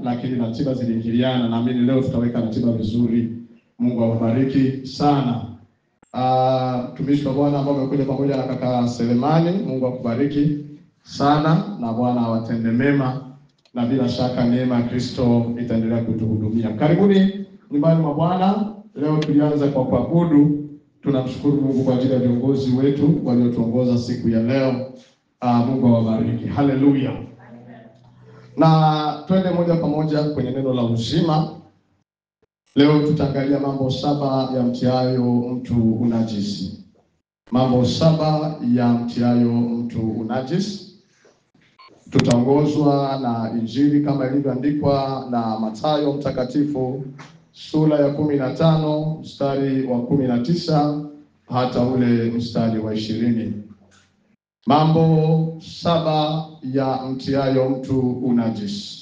lakini ratiba ziliingiliana. Naamini leo tutaweka ratiba vizuri. Mungu awabariki sana. Tumishi wa Bwana ambao wamekuja pamoja na kaka Selemani, Mungu akubariki sana na Bwana awatende mema, na bila shaka neema ya Kristo itaendelea kutuhudumia. Karibuni nyumbani mwa Bwana. Leo tulianza kwa kuabudu. Tunamshukuru Mungu kwa ajili ya viongozi wetu waliotuongoza siku ya leo. Mungu awabariki. Haleluya. Na twende moja kwa moja kwenye neno la uzima. Leo tutaangalia mambo 7 ya mtiayo mtu unajisi. Mambo 7 ya mtiayo mtu unajisi. Tutaongozwa na Injili kama ilivyoandikwa na Mathayo mtakatifu sura ya 15 mstari wa 19 hata ule mstari wa 20. Mambo 7 ya mtiayo mtu unajisi.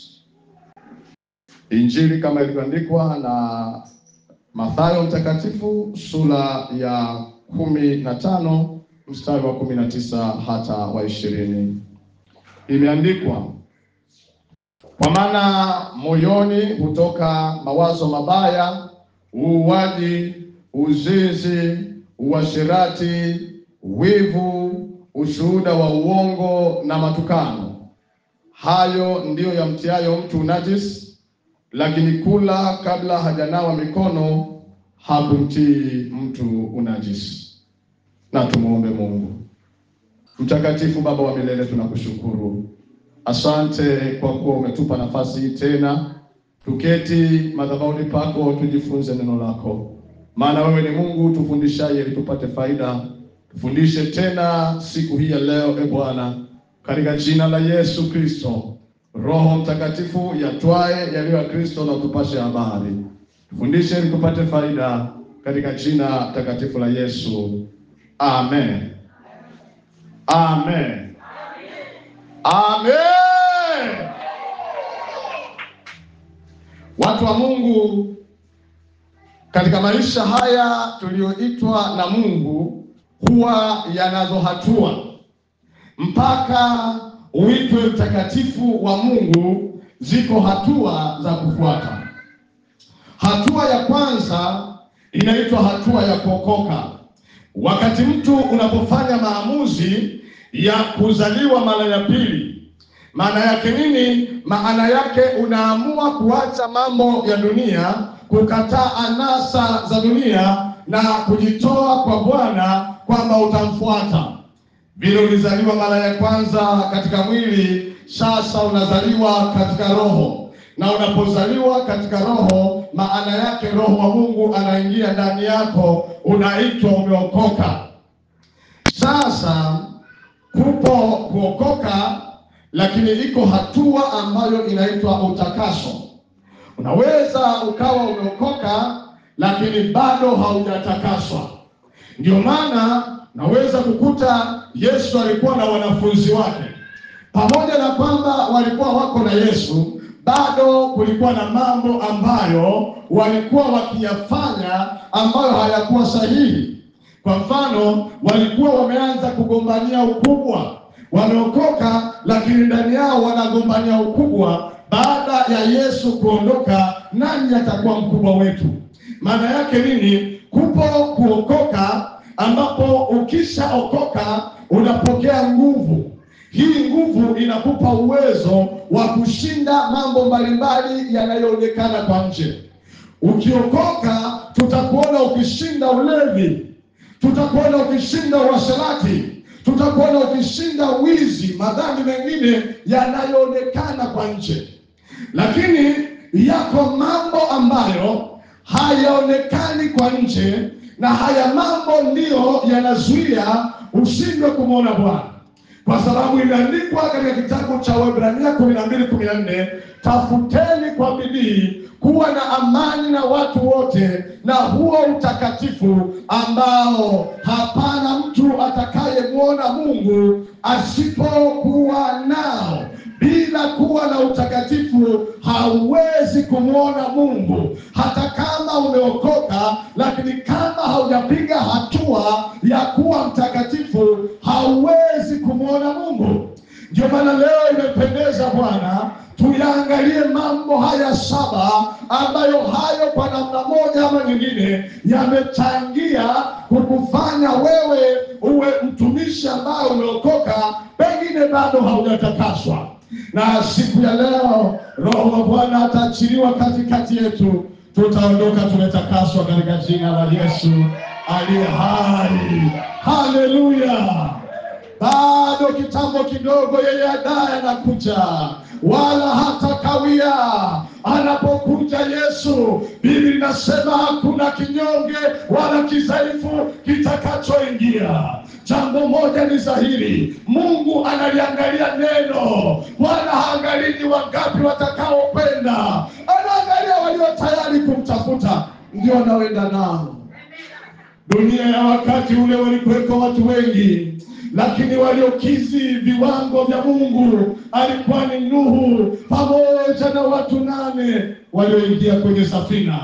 Injili kama ilivyoandikwa na Mathayo mtakatifu sura ya 15 mstari wa 19 hata wa 20. Imeandikwa, kwa maana moyoni hutoka mawazo mabaya, uuaji, uzinzi, uasherati, wivu, ushuhuda wa uongo na matukano. Hayo ndiyo yamtiayo mtu unajisi, lakini kula kabla hajanawa mikono hakumtii mtu unajisi. Na tumuombe Mungu. Mtakatifu Baba wa milele, tunakushukuru. Asante kwa kuwa umetupa nafasi hii tena tuketi madhabahuni pako tujifunze neno lako. Maana wewe ni Mungu tufundishaye ili tupate faida. Tufundishe tena siku hii ya leo, Bwana, katika jina la Yesu Kristo. Roho Mtakatifu yatwae yaliyo ya Kristo na utupashe habari. Tufundishe ili tupate faida katika jina takatifu la Yesu. Amen. Amen. Amen. Watu wa Mungu, katika maisha haya tulioitwa na Mungu huwa yanazo hatua. Mpaka uitwe mtakatifu wa Mungu, ziko hatua za kufuata. Hatua ya kwanza inaitwa hatua ya kuokoka. Wakati mtu unapofanya maamuzi ya kuzaliwa mara ya pili, maana yake nini? Maana yake unaamua kuacha mambo ya dunia, kukataa anasa za dunia na kujitoa kwa Bwana, kwamba utamfuata. Vile ulizaliwa mara ya kwanza katika mwili, sasa unazaliwa katika roho. Na unapozaliwa katika roho, maana yake Roho wa Mungu anaingia ndani yako, unaitwa umeokoka. Sasa kupo kuokoka, lakini iko hatua ambayo inaitwa utakaso. Unaweza ukawa umeokoka lakini bado haujatakaswa. Ndio maana naweza kukuta Yesu alikuwa na wanafunzi wake. Pamoja na kwamba walikuwa wako na Yesu, bado kulikuwa na mambo ambayo walikuwa wakiyafanya ambayo hayakuwa sahihi. Kwa mfano, walikuwa wameanza kugombania ukubwa. Wameokoka lakini ndani yao wanagombania ukubwa. Baada ya Yesu kuondoka, nani atakuwa mkubwa wetu? Maana yake nini? Kupo kuokoka ambapo ukishaokoka unapokea nguvu. Hii nguvu inakupa uwezo wa kushinda mambo mbalimbali yanayoonekana kwa nje. Ukiokoka, tutakuona ukishinda ulevi, tutakuona ukishinda uasherati, tutakuona ukishinda wizi, madhambi mengine yanayoonekana kwa nje. Lakini yako mambo ambayo hayaonekani kwa nje, na haya mambo ndiyo yanazuia ushindwe kumwona Bwana. Kwa sababu imeandikwa katika kitabu cha Waebrania 12:14, tafuteni kwa bidii kuwa na amani na watu wote, na huo utakatifu ambao hapana mtu atakayemwona Mungu asipokuwa nao. Bila kuwa na utakatifu hauwezi kumwona Mungu. Hata kama umeokoka, lakini kama haujapiga hatua ya kuwa mtakatifu, hauwezi kumwona Mungu. Ndio maana leo imependeza Bwana tuyaangalie mambo haya 7 ambayo hayo kwa namna moja ama nyingine yamechangia kukufanya wewe uwe mtumishi ambaye umeokoka, pengine bado haujatakaswa. Na siku ya leo Roho wa Bwana ataachiliwa katikati yetu, tutaondoka tumetakaswa katika jina la Yesu aliye hai. Haleluya! Bado kitambo kidogo yeye adaye anakuja, wala hata kawia. Anapokuja Yesu, Biblia inasema hakuna kinyonge wala kidhaifu kitakachoingia. Jambo moja ni dhahiri, Mungu analiangalia neno, wala haangalii ni wangapi watakaopenda. Anaangalia walio tayari kumtafuta, ndio anaoenda nao. Dunia ya wakati ule walikuwepo watu wengi, lakini waliokizi viwango vya Mungu alikuwa ni Nuhu pamoja na watu 8 walioingia kwenye safina.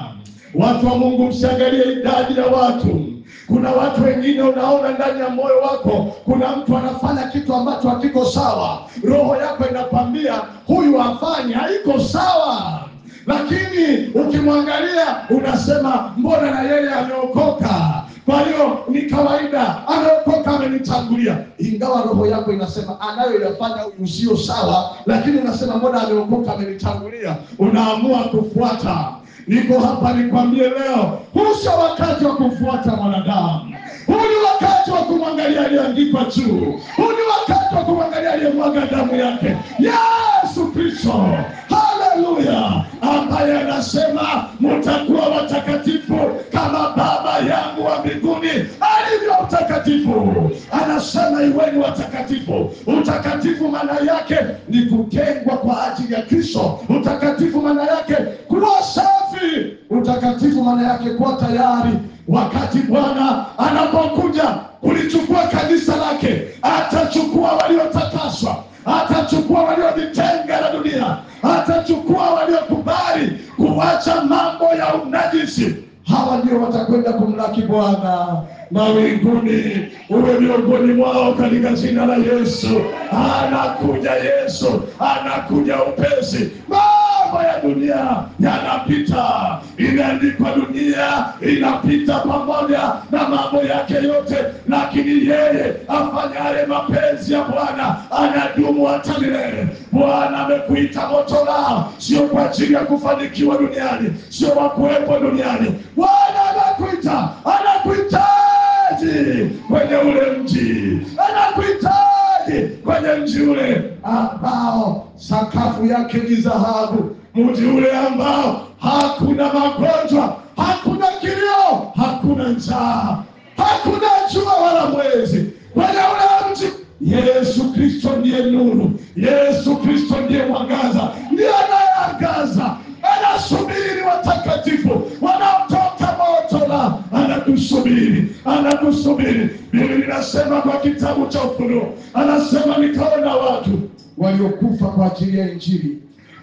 Watu wa Mungu, msiangalie idadi ya watu. Kuna watu wengine unaona ndani ya moyo wako kuna mtu anafanya kitu ambacho hakiko sawa, roho yako inakwambia huyu afanye, haiko sawa. Lakini ukimwangalia unasema mbona na yeye ameokoka, kwa hiyo ni kawaida, ameokoka, amenitangulia. Ingawa roho yako inasema anayoyafanya huyu sio sawa, lakini unasema mbona ameokoka, amenitangulia, unaamua kufuata. Niko hapa nikwambie leo, huu sio wakati wa kufuata mwanadamu. Huu ni wakati wa kumwangalia aliyeandikwa juu. Huu ni wakati wa kumwangalia aliyemwaga damu yake, Yesu Kristo. Haleluya! Ambaye anasema mtakuwa watakatifu kama Baba yangu wa mbinguni alivyo mtakatifu. Anasema iweni watakatifu. Utakatifu maana yake ni kutengwa kwa ajili ya Kristo. Utakatifu maana yake kuwa safi. Utakatifu maana yake kuwa tayari wakati Bwana anapokuja kulichukua kanisa lake. Atachukua waliotakaswa, atachukua waliojitenga na dunia, atachukua waliokubali kuacha mambo ya unajisi. Hawa ndio watakwenda kumlaki Bwana mawinguni. Uwe miongoni mwao katika jina la Yesu. Anakuja Yesu, anakuja upesi. Mambo ya dunia yanapita. Imeandikwa dunia inapita pamoja na mambo yake yote, lakini yeye afanyale mapenzi ya Bwana anadumu hata milele. Bwana amekuita moto lao, sio kwa ajili ya kufanikiwa duniani, sio wa kuwepo duniani. Bwana anakuita, anakuhitaji kwenye ule mji, anakuhitaji kwenye mji ule ambao sakafu yake ni dhahabu, mji ule ambao hakuna magonjwa, hakuna kilio, hakuna njaa, hakuna jua wala mwezi. Kwenye ule mji Yesu Kristo ndiye nuru, Yesu Kristo ndiye mwangaza, ndiye anayeangaza. Anasubiri watakatifu wanaotoka moto la, anakusubiri, anakusubiri. Biblia inasema kwa kitabu cha Ufunuo, anasema nikaona watu waliokufa kwa ajili ya Injili,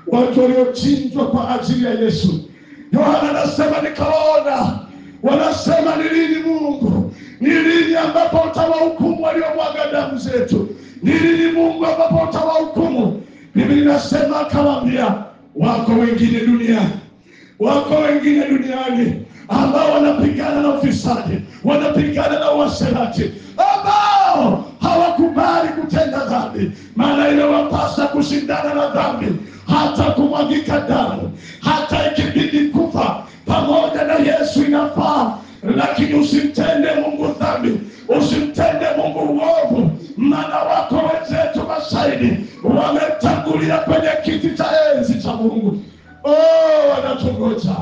watu waliochinjwa kwa ajili ya Yesu. Yohana anasema nikaona, wanasema ni lini Mungu, ni lini ambapo utawahukumu waliomwaga damu zetu, ni lini Mungu ambapo utawahukumu. Biblia inasema akawaambia, wako wengine duniani, wako wengine duniani ambao wanapigana na ufisadi, wanapigana na uasherati, ambao hawakubali kutenda dhambi. Maana inawapasa kushindana na dhambi, hata kumwagika damu, hata ikibidi kufa pamoja na Yesu inafaa. Lakini usimtende Mungu dhambi, usimtende Mungu uovu. Maana wako wenzetu mashahidi wametangulia kwenye kiti cha enzi cha Mungu. Wanatungoja.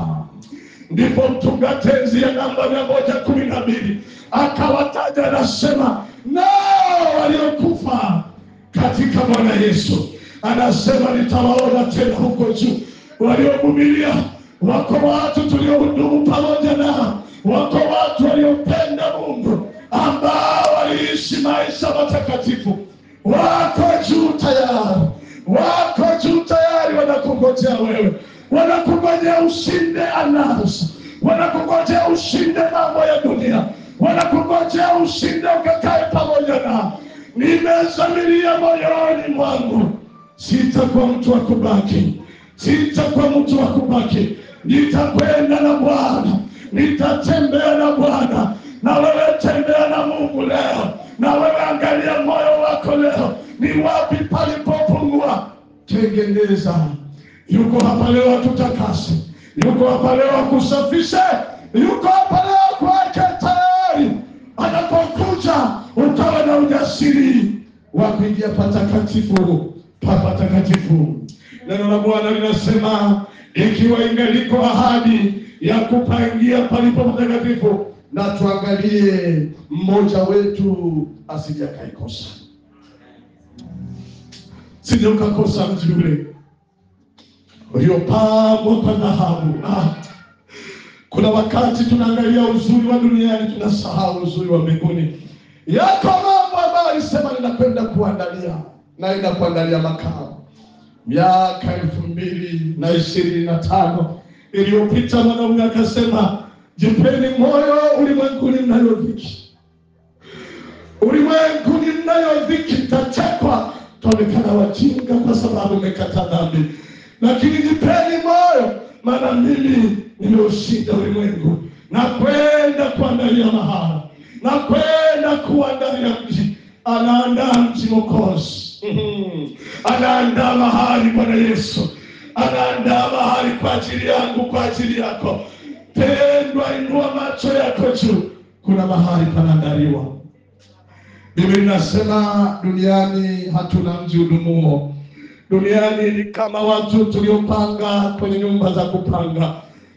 Ndipo mtunga tenzi ya namba 112 akawataja, anasema nao waliokufa katika Bwana Yesu, anasema nitawaona tena huko juu. Waliovumilia, wako watu tuliohudumu pamoja nao, wako watu waliopenda Mungu, ambao waliishi maisha matakatifu, wako juu tayari, wako juu tayari. Wanakungojea wewe, wanakungojea ushinde anasa, wanakungojea ushinde mambo ya dunia, wanakungojea ushinde ukakae pamoja nao. Nimezamilia moyoni mwangu sitakuwa mtu wa kubaki, sitakuwa mtu wa kubaki. Nitakwenda na Bwana, nitatembea na Bwana. Na wewe tembea na Mungu leo. Na wewe angalia moyo wako leo, ni wapi palipopungua, tengeneza. Yuko hapa leo atutakase, yuko hapa leo akusafishe, yuko hapa leo kuweke tayari. Anapokuja utawe na ujasiri wa kuingia patakatifu pa patakatifu. Neno la Bwana linasema, ikiwa ingaliko ahadi ya kupaingia palipo patakatifu, na tuangalie mmoja wetu asije akaikosa. Sije ukakosa mji ule uliopambwa kwa dhahabu. Kuna wakati tunaangalia uzuri wa duniani, tunasahau uzuri wa mbinguni. Yako mambo ambayo alisema ninakwenda kuandalia, naenda kuandalia makao. Miaka 2025 iliyopita, mwanaume akasema, jipeni moyo, ulimwenguni mnayo dhiki. Ulimwenguni mnayo dhiki, mtachekwa, taonekana wajinga kwa sababu umekataa dhambi. Lakini jipeni moyo, maana mimi nimeushinda ulimwengu. Na kwenda kuandalia mahali, na kwenda kuandalia mji. Anaandaa mji Mwokozi. Anaandaa mahali Bwana Yesu. Anaandaa mahali kwa ajili yangu, kwa ajili yako. Pendwa, inua macho yako juu. Kuna mahali panaandaliwa. Biblia inasema duniani hatuna mji udumuo. Duniani ni kama watu tuliopanga kwenye nyumba za kupanga,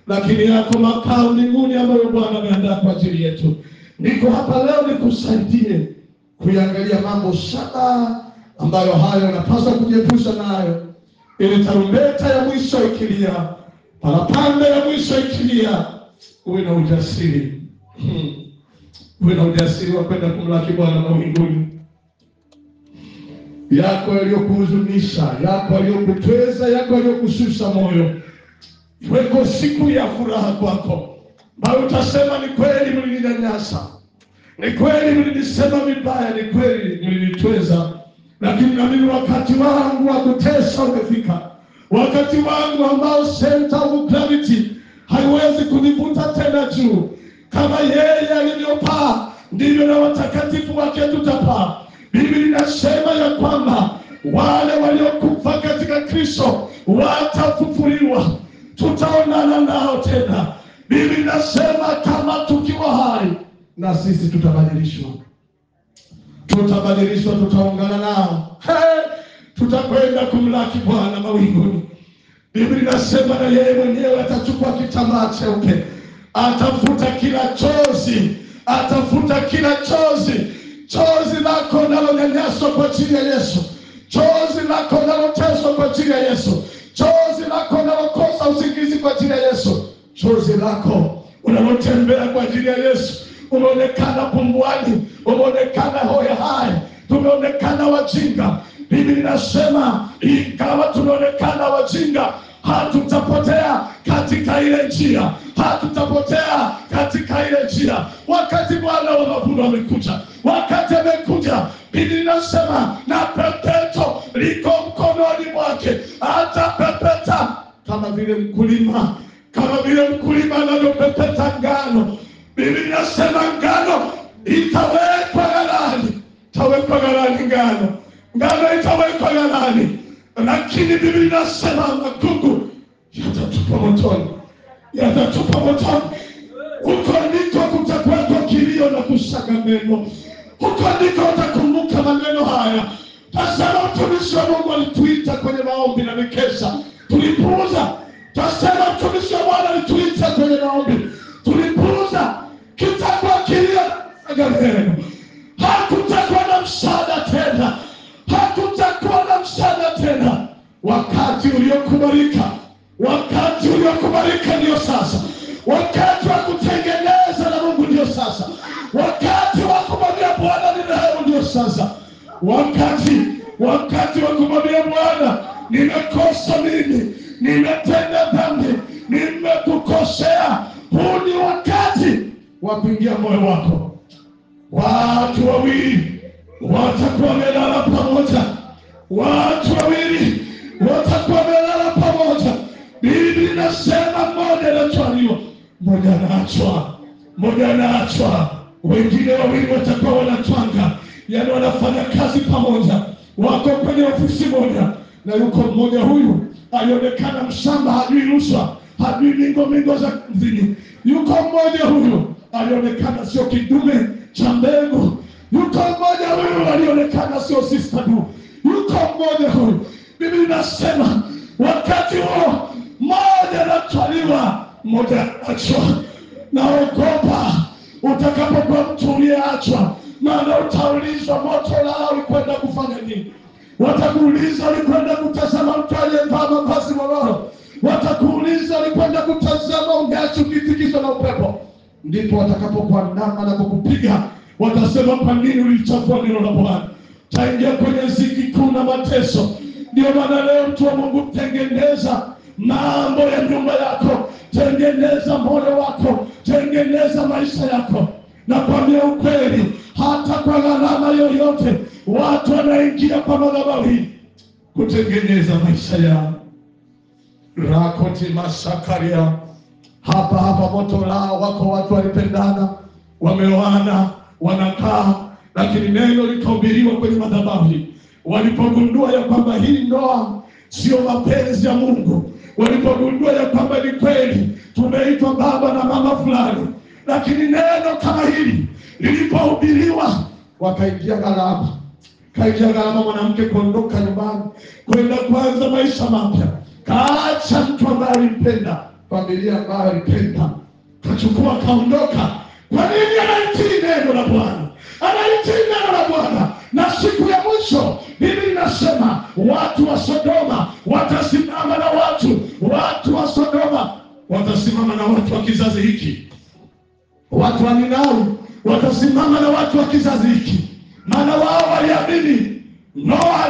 lakini yako makao mbinguni ambayo Bwana ameandaa kwa ajili yetu. Niko hapa leo nikusaidie kuangalia mambo 7 ambayo hayo unapaswa kujiepusha nayo, ili tarumbeta ya mwisho ikilia, parapanda ya mwisho ikilia, uwe na ujasiri. Uwe na ujasiri wa kwenda kumlaki Bwana mbinguni. Yako yaliyokuhuzunisha, yako yaliyokutweza, yako yaliyokushusha moyo, iweko siku ya furaha kwako, bali utasema, ni kweli mlininyanyasa, ni kweli mlinisema vibaya, ni kweli mlinitweza, lakini na mimi wakati wangu wa kutesa umefika. Wakati wangu ambao center of gravity haiwezi kunivuta tena juu. Kama yeye alivyopaa, ndivyo na watakatifu wake tutapaa. Biblia inasema ya kwamba wale waliokufa katika Kristo watafufuliwa, tutaonana nao tena. Biblia inasema kama tukiwa hai, na sisi tutabadilishwa. Tutabadilishwa, tutaungana nao. Tutakwenda kumlaki Bwana mawinguni. Biblia inasema na yeye mwenyewe atachukua kitambaa cheupe, atafuta kila chozi, atafuta kila chozi. Chozi lako nalonyanyaswa kwa ajili ya Yesu, chozi lako naloteswa kwa ajili ya Yesu, chozi lako nalokosa usingizi kwa ajili ya Yesu, chozi lako unalotembea kwa ajili ya Yesu. Umeonekana pumbuani, umeonekana hoya hai, tumeonekana wajinga. Biblia inasema ingawa tumeonekana wajinga, hatutapotea katika ile njia, hatutapotea katika ile njia. Wakati Bwana wa mavuno amekuja, wakati amekuja, Biblia inasema na pepeto liko mkononi mwake, atapepeta kama vile mkulima, kama vile mkulima anavyopepeta ngano. Biblia inasema ngano itawekwa ghalani, itawekwa ghalani ngano, ngano itawekwa ghalani. Lakini Biblia inasema magugu yatatupwa motoni, yatatupwa motoni. Huko ndiko kutakuwa kilio na kusaga meno. Huko ndiko utakumbuka maneno haya. Tasema mtumishi wa Mungu alituita kwenye maombi na mikesha, tulipuuza. Tasema mtumishi wa Bwana alituita kwenye maombi, tulipuuza. Kitakuwa kilio na kusaga meno. Hakutakuwa na msaada tena, hakutakuwa na msaada tena. Wakati uliokubalika, wakati uliokubalika ndio sasa. Wakati wa kutengeneza na Mungu ndio sasa. Wakati wa kumwambia Bwana ni rehemu ndio sasa. Wakati wa kumwambia Bwana, nimekosa mimi, nimetenda dhambi, nimekukosea. Huu ni wakati wa kuingia moyo wako. Watu wawili watakuwa wamelala pamoja, watu wawili watakuwa wamelala pamoja. Biblia inasema mmoja anatwaliwa, mmoja anaachwa, wengine wawili watakuwa wanatwanga. Yaani wanafanya kazi pamoja, wako kwenye ofisi moja, na yuko mmoja huyu alionekana mshamba, hajui rushwa, hajui mingo za mzini. Yuko mmoja huyu alionekana sio kidume cha mbegu. Yuko mmoja huyu alionekana sio sister du. Yuko mmoja huyu. Biblia inasema wakati huo mmoja anatwaliwa, mmoja anaachwa. Naogopa utakapokuwa mtu uliyeachwa, maana utaulizwa moto lao ulikwenda kufanya nini. Watakuuliza ulikwenda kutazama mtu aliyevaa mavazi mororo. Watakuuliza ulikwenda kutazama ungeacha ukitikiswa na upepo. Ndipo watakapokuandama na kukupiga, watasema kwa nini ulichafua neno la Bwana. Taingia kwenye ziki kuu na mateso. Ndio maana leo mtu wa Mungu, tengeneza mambo ya nyumba yako, tengeneza moyo wako, tengeneza maisha yako. Na kwambia ukweli, hata kwa gharama yoyote watu wanaingia kwa madhabahu hii kutengeneza maisha yao. Rakoti masakaria hapa moto lao. Wako watu walipendana, wameoana, wanakaa, lakini neno likahubiriwa kwenye madhabahu hii. Walipogundua ya kwamba hii ndoa sio mapenzi ya Mungu, walipogundua ya kwamba ni kweli tumeitwa baba na mama fulani, lakini neno kama hili lilipohubiriwa, wakaingia gharama. Kaingia gharama mwanamke kuondoka nyumbani kwenda kuanza maisha mapya. Kaacha mtu ambaye alimpenda, familia ambayo alipenda, kachukua kaondoka. Kwa nini? Analitii neno la Bwana, analitii neno la Bwana. Na siku ya mwisho Biblia inasema watu wa Sodoma watasimama na watu wa Sodoma watasimama na watu wa kizazi hiki. Watu wa Ninawi watasimama na watu wa kizazi hiki, maana wao waliamini Noa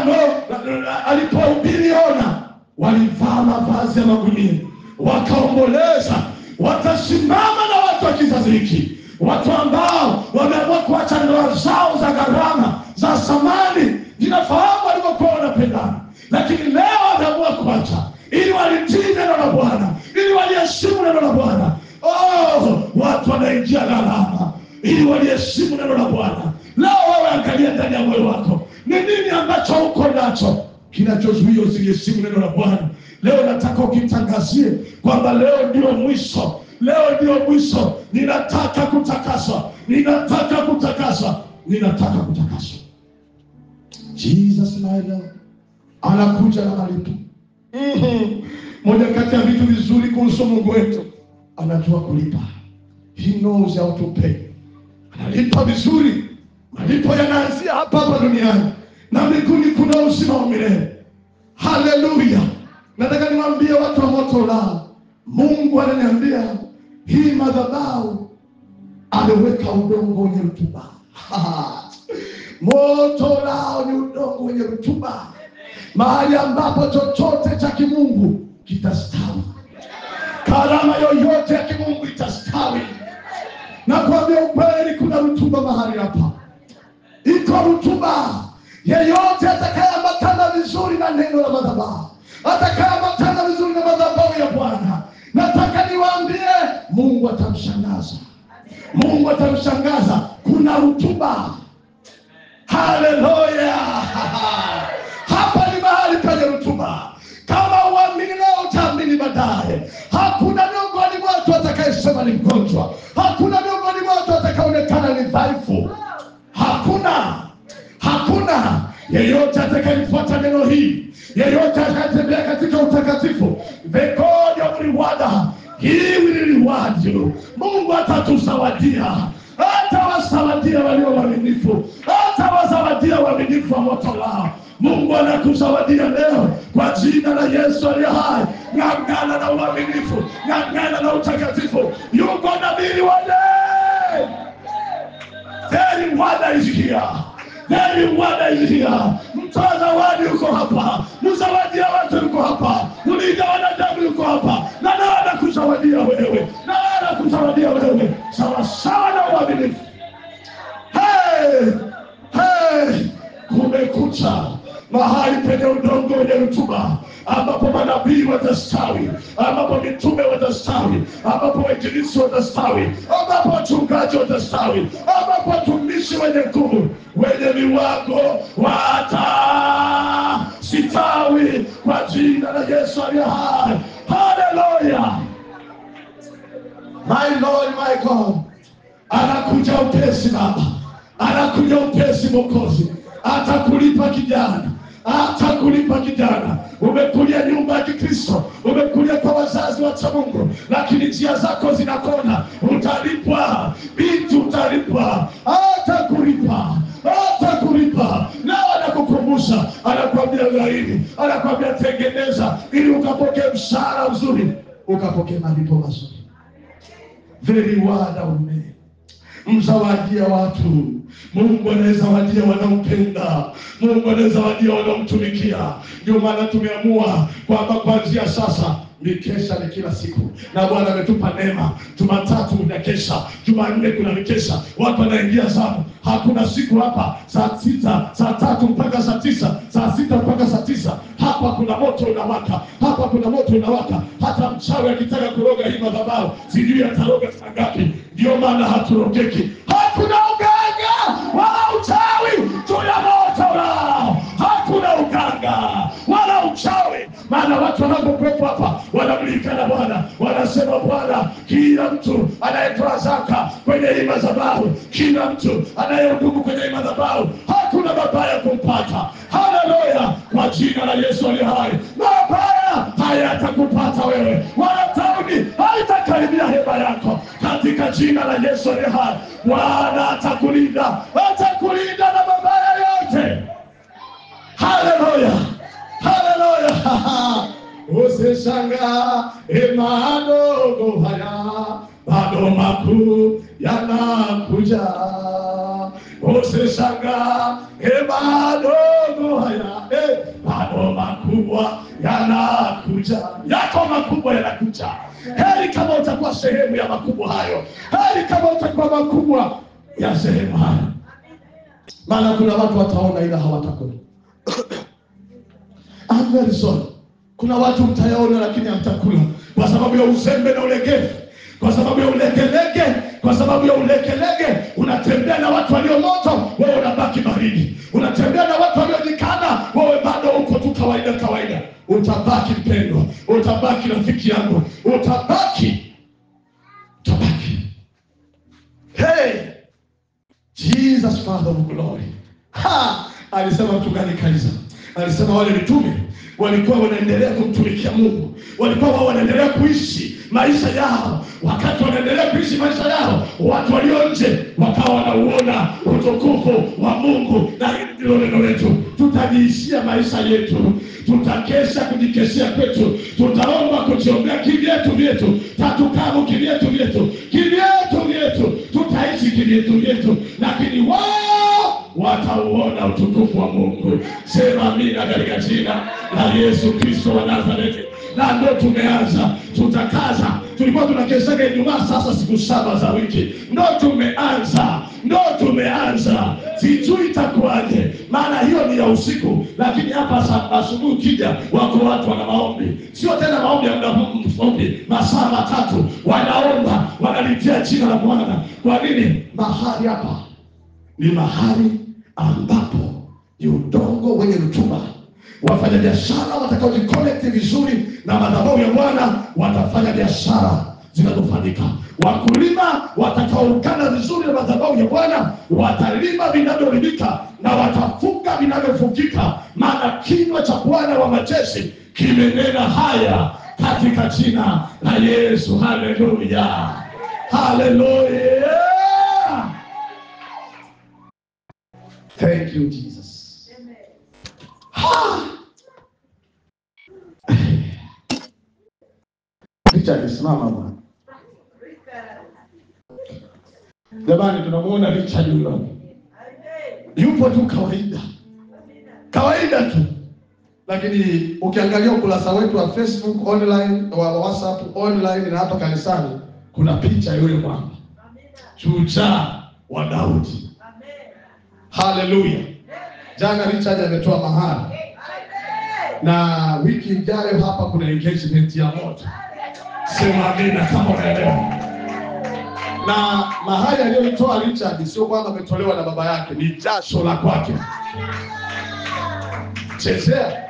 alipohubiri Yona, walivaa mavazi ya magunia, wakaomboleza. Watasimama na watu wa kizazi hiki, watu ambao wameamua kuacha ndoa zao za gharama, za samani. Ninafahamu walivyokuwa wanapendana, lakini leo wameamua kuacha ili walitii neno la Bwana, ili waliheshimu neno la Bwana. Watu wanaingia gharama ili waliheshimu neno la Bwana. Leo wewe angalia ndani ya moyo wako, ni nini ambacho uko nacho kinachozuia usiheshimu neno la Bwana. Leo nataka ukitangazie kwamba leo ndio mwisho, leo ndio mwisho. Ninataka kutakaswa, ninataka kutakaswa, ninataka kutakaswa. Jesus my Lord anakuja na malipo. Moja kati ya vitu vizuri kuhusu Mungu wetu, anajua kulipa. He knows how to pay. Analipa vizuri. Malipo yanaanzia hapa duniani, na mbinguni kuna uzima wa milele. Haleluya. Nataka niwaambie watu wa moto lao, Mungu ananiambia hii madhabahu ameweka udongo wenye rutuba. Moto lao ni udongo wenye rutuba, mahali ambapo chochote cha kimungu kitastawi. Karama yoyote ya kimungu itastawi. Na kuambia ukweli, kuna rutuba mahali hapa. Iko rutuba. Yeyote atakayeambatana vizuri na neno la madhabahu, atakayeambatana vizuri na madhabahu ya Bwana, nataka niwaambie Mungu atamshangaza. Mungu atamshangaza. Kuna rutuba. Haleluya. Hapa ni mahali penye rutuba. Kama uamini leo, utaamini baadaye. Hakuna miongoni mwetu atakayesema ni mgonjwa. Hakuna miongoni mwetu atakayeonekana ni dhaifu. Hakuna yeyote atakayefuata neno hili, yeyote atakayetembea katika utakatifu, the God of reward, he will reward you. Mungu atatusawadia, atawasawadia walio waaminifu, atawasawadia waaminifu wa moto lao. Mungu anakusawadia leo kwa jina la Yesu aliye hai. Ng'ang'ana na uaminifu, ng'ang'ana na utakatifu. You gonna be rewarded. The rewarder is here. The rewarder is here. Mtoa zawadi yuko hapa. Mzawadia watu yuko hapa. Mlinda wanadamu yuko hapa. Na anakuzawadia wewe. Na anakuzawadia wewe. Sawa sawa na uaminifu. Hey! Kumekucha. Mahali manabii watastawi, ambapo mitume watastawi, ambapo wainjilisti watastawi, ambapo wachungaji watastawi, ambapo watumishi wenye nguvu, wenye viwango watastawi kwa jina la Yesu aliye hai. Hallelujah. My Lord, my God. Anakuja upesi Baba, anakuja upesi Mwokozi. Atakulipa kijana, atakulipa kijana. Umekulia nyumba ya Kikristo, umekulia kwa wazazi wa Mungu, lakini njia zako zinakona. Utalipwa binti, utalipwa. Atakulipa, atakulipa. Na anakukumbusha, anakuambia laini, anakuambia tengeneza ili ukapokee mshahara mzuri, ukapokee malipo mazuri. Very word of me. Mzawadia watu. Mungu anayezawadia wanaompenda. Mungu anayezawadia wanaomtumikia. Ndio maana tumeamua kwamba kuanzia sasa mikesha ni kila siku. Na Bwana ametupa neema. Jumatatu kuna kesha, Jumanne kuna mikesha. Watu wanaingia zamu. Hakuna siku hapa saa 6, saa 3 mpaka saa 9, saa 6 mpaka saa 9. Hapa kuna moto unawaka. Hapa kuna moto unawaka. Hata mchawi akitaka kuroga hii madhabahu, sijui ataroga saa ngapi. Ndio maana haturogeki. Hakuna uganga wala uchawi juu ya moto lao. Hakuna uganga wala uchawi. Maana watu wanapokuwepo hapa wanamlikana Bwana, wanasema Bwana, kila mtu anayetoa zaka kwenye hii madhabahu, kila mtu anayehudumu kwenye hii madhabahu, hakuna mabaya kumpata. Haleluya, kwa jina la Yesu aliye hai. Mabaya hayatakupata wewe, wala tauni haitakaribia hema yako, katika jina la Yesu aliye hai. Bwana atakulinda, atakulinda na mabaya yote. Haleluya, haleluya. Usishangaa madogo haya, bado makuu yanakuja. Usishangaa madogo haya, bado makubwa yanakuja. Yako makubwa yanakuja. Heri kama utakuwa sehemu ya makubwa hayo. Heri kama utakuwa makubwa ya sehemu hayo. Maana kuna watu wataona ila hawatakula. I'm very sorry. Kuna watu mtayaona lakini hamtakula kwa sababu ya uzembe na ulegevu, kwa sababu ya ulegelege, kwa sababu ya ulegelege. Unatembea na watu walio moto, wewe unabaki baridi. Unatembea na watu waliojikana, wewe bado uko tu kawaida kawaida. Utabaki mpendwa, utabaki rafiki yangu, utabaki. Hey, Jesus Father of glory. Alisema mtu gani Kaisa? Alisema wale mitume walikuwa wanaendelea kumtumikia Mungu, walikuwa wanaendelea kuishi maisha yao. Wakati wanaendelea kuishi maisha yao, watu walio nje wakawa wanauona utukufu wa Mungu. Na hili ndilo neno letu. Tutajiishia maisha yetu, tutakesha kujikeshia kwetu, tutaomba kujiombea kivyetu vyetu, tatukamu kivyetu vyetu, tutaishi kivyetu vyetu, lakini wao watauona utukufu wa Mungu. Sema amina katika jina la Yesu Kristo wa Nazareti. Na ndio tumeanza, tutakaza. Tulikuwa tunakeshaga Ijumaa, sasa siku 7 za wiki. Ndio tumeanza. Sijui itakuwaje, maana hiyo ni ya usiku, lakini hapa asubuhi kija wako watu wana maombi. Sio tena maombi ya muda mfupi, masaa 3 wanaomba, wanalitia jina la Bwana. Kwa nini? Mahali hapa ni mahali ambapo ni udongo wenye rutuba. Wafanya biashara watakaojiconnect vizuri na madhabahu ya Bwana watafanya biashara zinazofanyika. Wakulima watakaoungana vizuri na madhabahu ya Bwana watalima vinavyolimika na watafunga vinavyofungika, maana kinywa cha Bwana wa majeshi kimenena haya katika jina la Yesu. Haleluya, haleluya. Thank you Jesus. Richard, simama bwana. Jamani, tunamuona Richard yule. Yupo tu kawaida tu. Lakini ukiangalia ukurasa wetu wa Facebook online, wa WhatsApp online na hapa kanisani, kuna picha yule mwamba. Shujaa wa Daudi. Haleluya. Jana Richard ametoa mahali. na wiki ijayo hapa kuna engagement ya moto. Sema amina kama unaelewa. Na mahali aliyoitoa Richard sio kwamba ametolewa na baba yake, ni jasho la kwake. Chezea.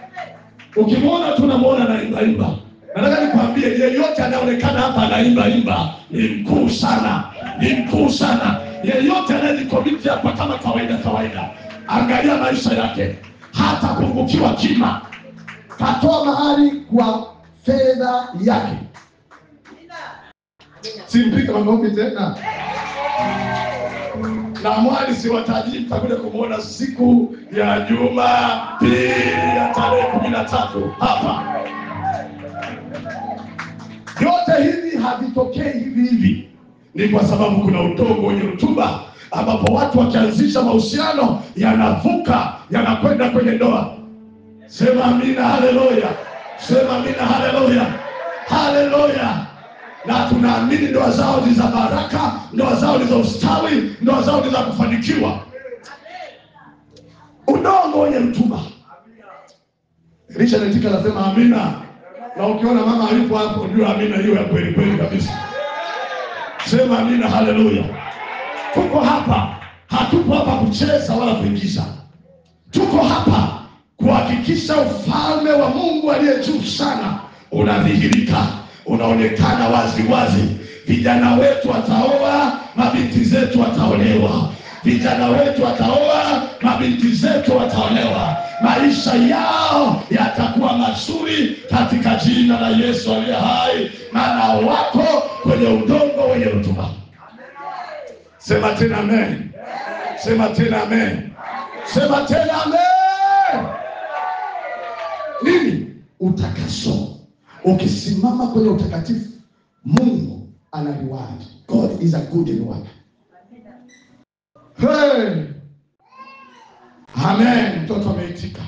Ukimwona tunamuona na imba. Nataka nikwambie yeyote anaonekana hapa anaimba ni mkuu sana. Ni mkuu sana. Yeyote anayejikomiti hapa kama kawaida. Angalia maisha yake. Hata pungukiwa kima. Katoa mahali kwa fedha yake. Simpike maombi tena. Na mwali siwataji, mtakuja kumuona siku ya Jumapili ya tarehe 13 hapa. Yote hivi havitokei hivi. Ni kwa sababu kuna udongo wenye rutuba ambapo watu wakianzisha mahusiano yanavuka, yanakwenda kwenye ndoa. Sema amina, haleluya. Sema amina, haleluya. Haleluya. Na tunaamini ndoa zao ni za baraka, ndoa zao ni za ustawi, ndoa zao ni za kufanikiwa. Udongo wenye rutuba. Richard Tika anasema amina. Na ukiona mama alipo hapo ndio amina hiyo ya kweli kabisa. Sema amina, haleluya. Tuko hapa, hatupo hapa kucheza wala kuigiza. Tuko hapa kuhakikisha ufalme wa Mungu aliye juu sana unadhihirika, unaonekana wazi. Vijana wetu wataoa, mabinti zetu wataolewa. Vijana wetu wataoa, mabinti zetu wataolewa. Maisha yao yatakuwa mazuri katika jina la Yesu aliye hai, maana wako kwenye udongo wenye rutuba. Sema tena amen. Sema tena amen. Sema tena amen. Nini? Utakaso. Ukisimama kwenye utakatifu, Mungu ana reward. God is a good reward. Hey. Amen. Mtoto ameitika.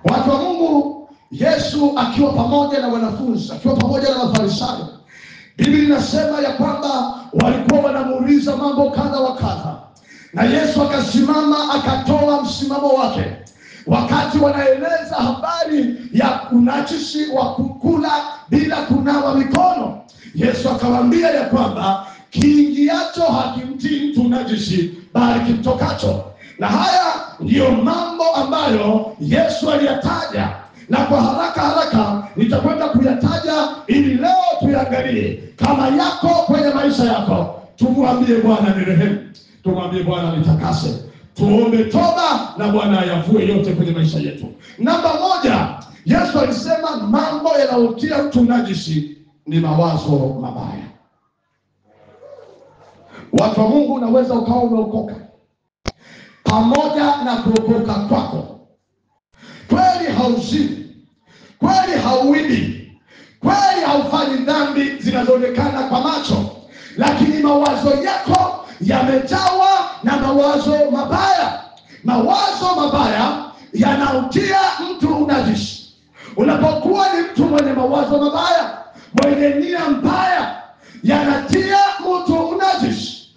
Watu wa Mungu, Yesu akiwa pamoja na wanafunzi, akiwa pamoja na Mafarisayo, Biblia inasema ya kwamba walikuwa wanamuuliza mambo kadha wa kadha. Na Yesu akasimama akatoa msimamo wake. Wakati wanaeleza habari ya unajisi wa kukula bila kunawa mikono, Yesu akawaambia ya kwamba kiingiacho hakimtii mtu najisi, bali kimtokacho. Na haya ndiyo mambo ambayo Yesu aliyataja, na kwa haraka nitakwenda kuyataja ili leo tuangalie kama yako kwenye maisha yako. Tumwambie Bwana nirehemu, tumwambie Bwana nitakase, tuombe toba na Bwana ayavue yote kwenye maisha yetu. Namba 1, Yesu alisema mambo yanayotia mtu najisi ni mawazo mabaya. Watu wa Mungu, unaweza ukawa umeokoka, pamoja na kuokoka kwako kweli hauzini, kweli hauibi, kweli haufanyi dhambi zinazoonekana kwa macho, lakini mawazo yako yamejawa na mawazo mabaya. Mawazo mabaya yanautia mtu unajisi. Unapokuwa ni mtu mwenye mawazo mabaya, mwenye nia mbaya, yanatia mtu unajisi.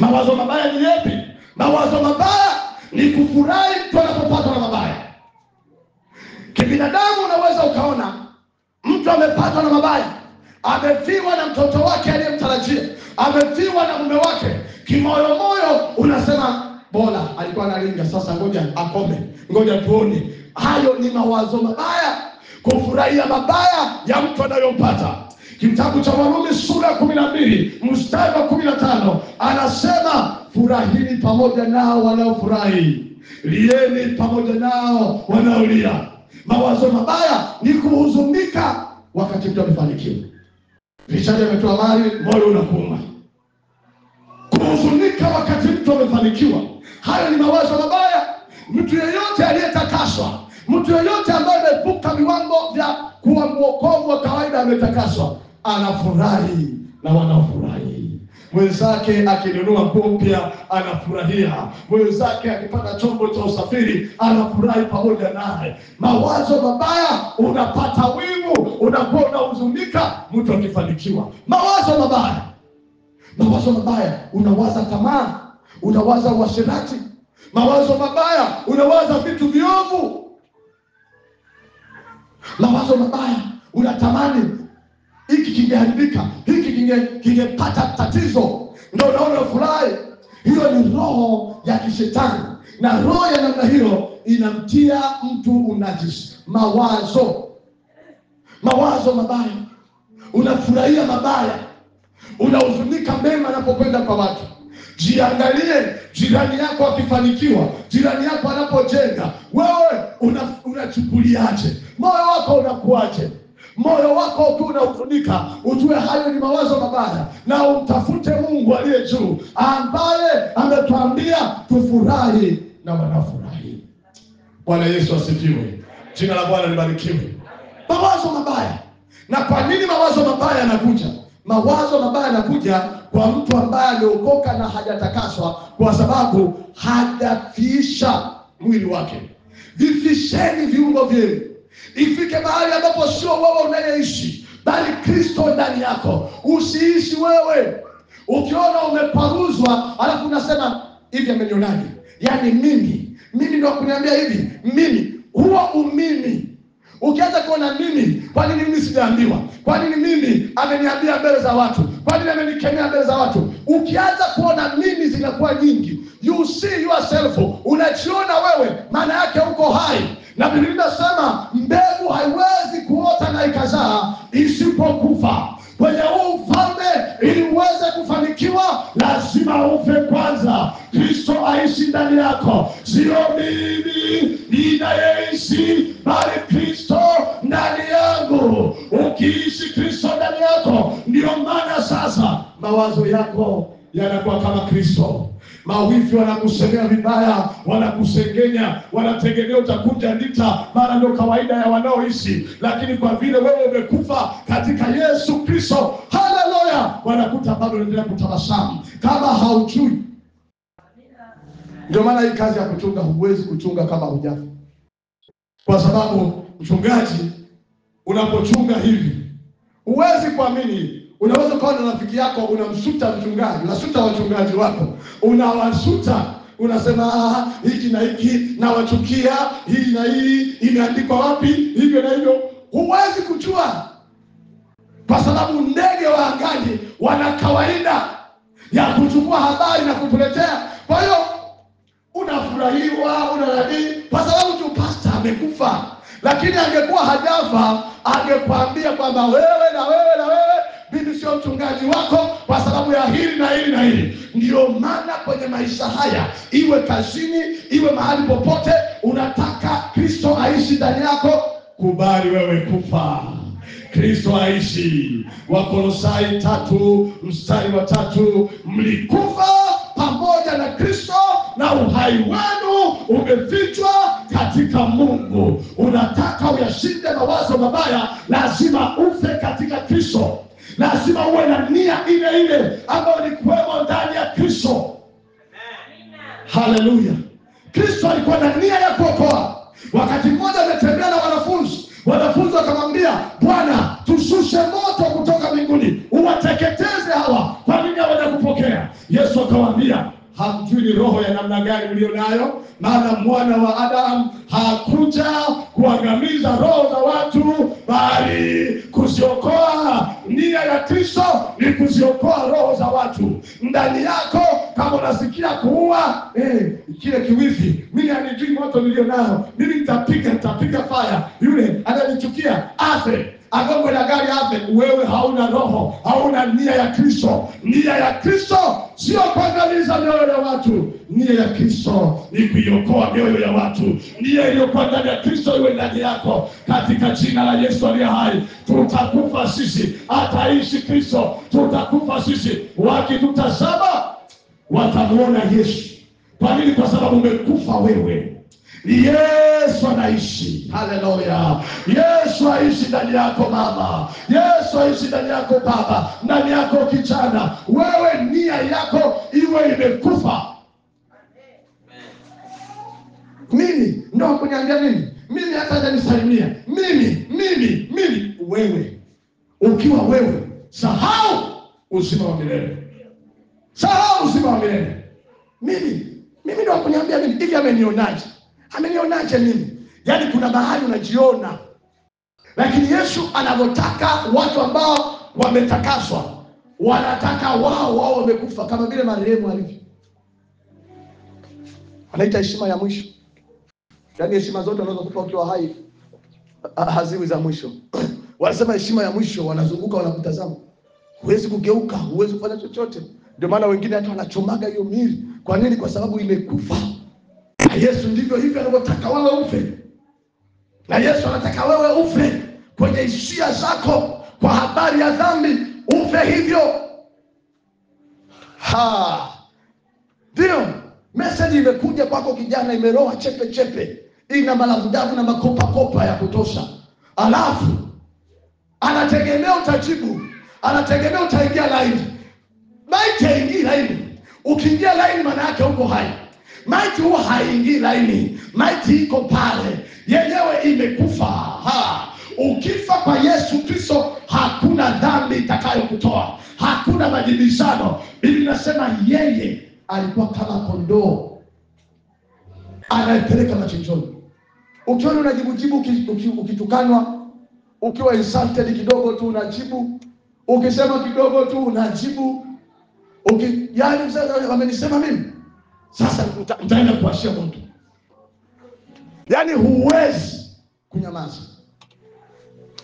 Mawazo mabaya ni yapi? Mawazo mabaya ni kufurahi mtu anapopatwa na mabaya. Kibinadamu unaweza ukaona mtu amepatwa na mabaya, amefiwa na mtoto wake aliyemtarajia, amefiwa na mume wake. Kimoyo unasema bora alikuwa analinga, sasa ngoja akome, ngoja tuone. Hayo ni mawazo mabaya, kufurahia mabaya ya mtu anayopata. Kitabu cha Warumi sura 12 mstari wa 15 anasema, furahini pamoja nao wanaofurahi, lieni pamoja nao wanaolia. Mawazo mabaya ni kuhuzunika wakati mtu amefanikiwa. Richard ametoa mali, moyo unakuuma. Kuhuzunika wakati mtu amefanikiwa, hayo ni mawazo mabaya. Mtu yeyote aliyetakaswa, mtu yeyote ambaye amevuka viwango vya kuwa mwokovu wa kawaida, ametakaswa, anafurahi na wanaofurahi. Mwenzake akinunua nguo mpya anafurahia, mwenzake akipata chombo cha usafiri anafurahi pamoja naye. Mawazo mabaya, unapata wivu, unakuwa unahuzunika mtu akifanikiwa. Mawazo mabaya, unawaza tamaa, unawaza uasherati. Mawazo mabaya, unawaza vitu viovu. Mawazo mabaya, unatamani hiki kingeharibika, hiki kingepata tatizo, ndio unaona furahi. Hiyo ni roho ya kishetani, na roho ya namna hiyo inamtia mtu unajisi. Mawazo mabaya, unafurahia mabaya, unahuzunika mema anapokwenda kwa watu. Jiangalie jirani yako akifanikiwa, jirani yako anapojenga, wewe unachukuliaje? Moyo wako unakuaje? Moyo wako ukiwa unahuzunika, ujue hayo ni mawazo mabaya, na umtafute Mungu aliye juu, ambaye ametuambia tufurahi na wanafurahi. Bwana Yesu asifiwe. Jina la Bwana libarikiwe. Mawazo mabaya. Na kwa nini mawazo mabaya yanakuja? Mawazo mabaya yanakuja kwa mtu ambaye aliokoka na hajatakaswa, kwa sababu hajafiisha mwili wake. Vifisheni viungo vyenu. Ifike mahali ambapo sio wewe unayeishi, bali Kristo ndani yako. Usiishi wewe. Ukiona umeparuzwa, alafu unasema hivi, amenionaje? Yaani mimi ndio kuniambia hivi, mimi. Huo umimi. Ukianza kuona mimi, kwa nini mimi sijaambiwa? Kwa nini mimi ameniambia mbele za watu? Kwa nini amenikemea mbele za watu? Ukianza kuona mimi zinakuwa nyingi, you see yourself, unajiona wewe, maana yake uko hai. Na Biblia inasema mbegu haiwezi kuota na ikazaa isipokufa. Kwenye huu ufalme, ili uweze kufanikiwa, lazima ufe kwanza. Kristo aishi ndani yako. Sio mimi ninayeishi, bali Kristo ndani yangu. Ukiishi Kristo ndani yako, ndio maana sasa mawazo yako yanakuwa kama Kristo. Mawifi wanakusemea vibaya, wanakusengenya, wanategemea utakuja ndita, maana ndio kawaida ya wanaoishi. Lakini kwa vile wewe umekufa katika Yesu Kristo, haleluya, wanakuta bado unaendelea kutabasamu kama haujui. Ndio maana hii kazi ya kuchunga, huwezi kuchunga kama hujafa. Kwa sababu mchungaji, unapochunga hivi, huwezi kuamini. Unaweza kuwa na rafiki yako unamsuta mchungaji, unasuta wachungaji wako, unawasuta, unasema hiki na hiki nawachukia, hii na hii imeandikwa wapi, hivyo na hivyo. Huwezi kujua, kwa sababu ndege wa angani wana kawaida ya kuchukua habari na kutuletea. Kwa hiyo unafurahiwa, unaradi, kwa sababu tu pastor amekufa. Lakini angekuwa hajafa, angekwambia kwamba wewe na wewe na wewe, mimi sio mchungaji wako kwa sababu ya hili na hili na hili. Ndio maana kwenye maisha haya, iwe kazini, iwe mahali popote, unataka Kristo aishi ndani yako, kubali wewe kufa, Kristo aishi. Wakolosai 3:3, mlikufa pamoja na Kristo na uhai wenu umefichwa katika Mungu. Unataka uyashinde mawazo mabaya, lazima ufe katika Kristo. Lazima uwe na nia ile ile ambayo ni kwemo ndani ya Kristo. Haleluya. Kristo alikuwa na nia ya kuokoa. Wakati mmoja ametembea na wanafunzi wakamwambia, Bwana, tushushe moto kutoka mbinguni uwateketeze hawa, kwa nini hawajakupokea? Yesu akawaambia, hamjui ni roho ya namna gani mlio nayo, maana mwana wa Adamu hakuja kuangamiza roho za watu, bali kuziokoa. Nia ya Kristo ni kuziokoa roho za watu. Ndani yako, kama unasikia kuua, kile kiwizi, mimi anijui moto nilio nao, mimi nitapiga fire, yule ananichukia afe, agongwe na gari afe. Wewe hauna roho, hauna nia ya Kristo. Nia ya Kristo sio kuangamiza mioyo ya watu. Nia ya Kristo ni kuiokoa mioyo ya watu. Nia iliyokuwa ndani ya Kristo iwe ndani yako, katika jina la Yesu aliye hai. Tutakufa sisi, ataishi Kristo. Tutakufa sisi, wakitutazama watamuona Yesu. Kwa nini? Kwa sababu umekufa wewe. Yesu anaishi. Haleluya. Yesu aishi ndani yako mama. Yesu aishi ndani yako baba, ndani yako kijana. Wewe nia yako iwe imekufa. Mimi ndio kuniambia mimi hata hajanisalimia. Mimi wewe. Ukiwa wewe, sahau uzima wa milele. Sahau uzima wa milele. Mimi Mimi ndio kuniambia mimi hivi amenionaje? Amenionaje mimi? Yaani kuna mahali unajiona. Lakini Yesu anavyotaka watu ambao wametakaswa, wanataka wao wamekufa kama vile marehemu alivyo. Anaita heshima ya mwisho. Yaani heshima zote unazokupa ukiwa hai haziwi za mwisho. Wanasema heshima ya mwisho, wanazunguka wanakutazama. Huwezi kugeuka, huwezi kufanya chochote. Ndio maana wengine hata wanachomaga hiyo miili. Kwa nini? Kwa sababu imekufa. Na Yesu ndivyo hivyo anavyotaka wewe ufe. Na Yesu anataka wewe ufe kwenye hisia zako kwa habari ya dhambi, ufe hivyo. Ndio message imekuja kwako kijana, imeroa chepe chepe, ina malavudavu na makopa kopa ya kutosha. Alafu anategemea utajibu, anategemea utaingia line. Maiti haingii line. Ukiingia line maana yake uko hai. Maiti huwa haingii line. Maiti iko pale, yenyewe imekufa. Ukifa kwa Yesu Kristo hakuna dhambi itakayokutoa, hakuna majibizano. Biblia inasema yeye alikuwa kama kondoo anayepeleka machinjoni. Ukiona unajibu ukitukanwa, ukiwa insulted kidogo tu unajibu, ukisema kidogo tu unajibu, yaani wamenisema mimi, sasa nitaenda kuashia moto. Yaani huwezi kunyamaza.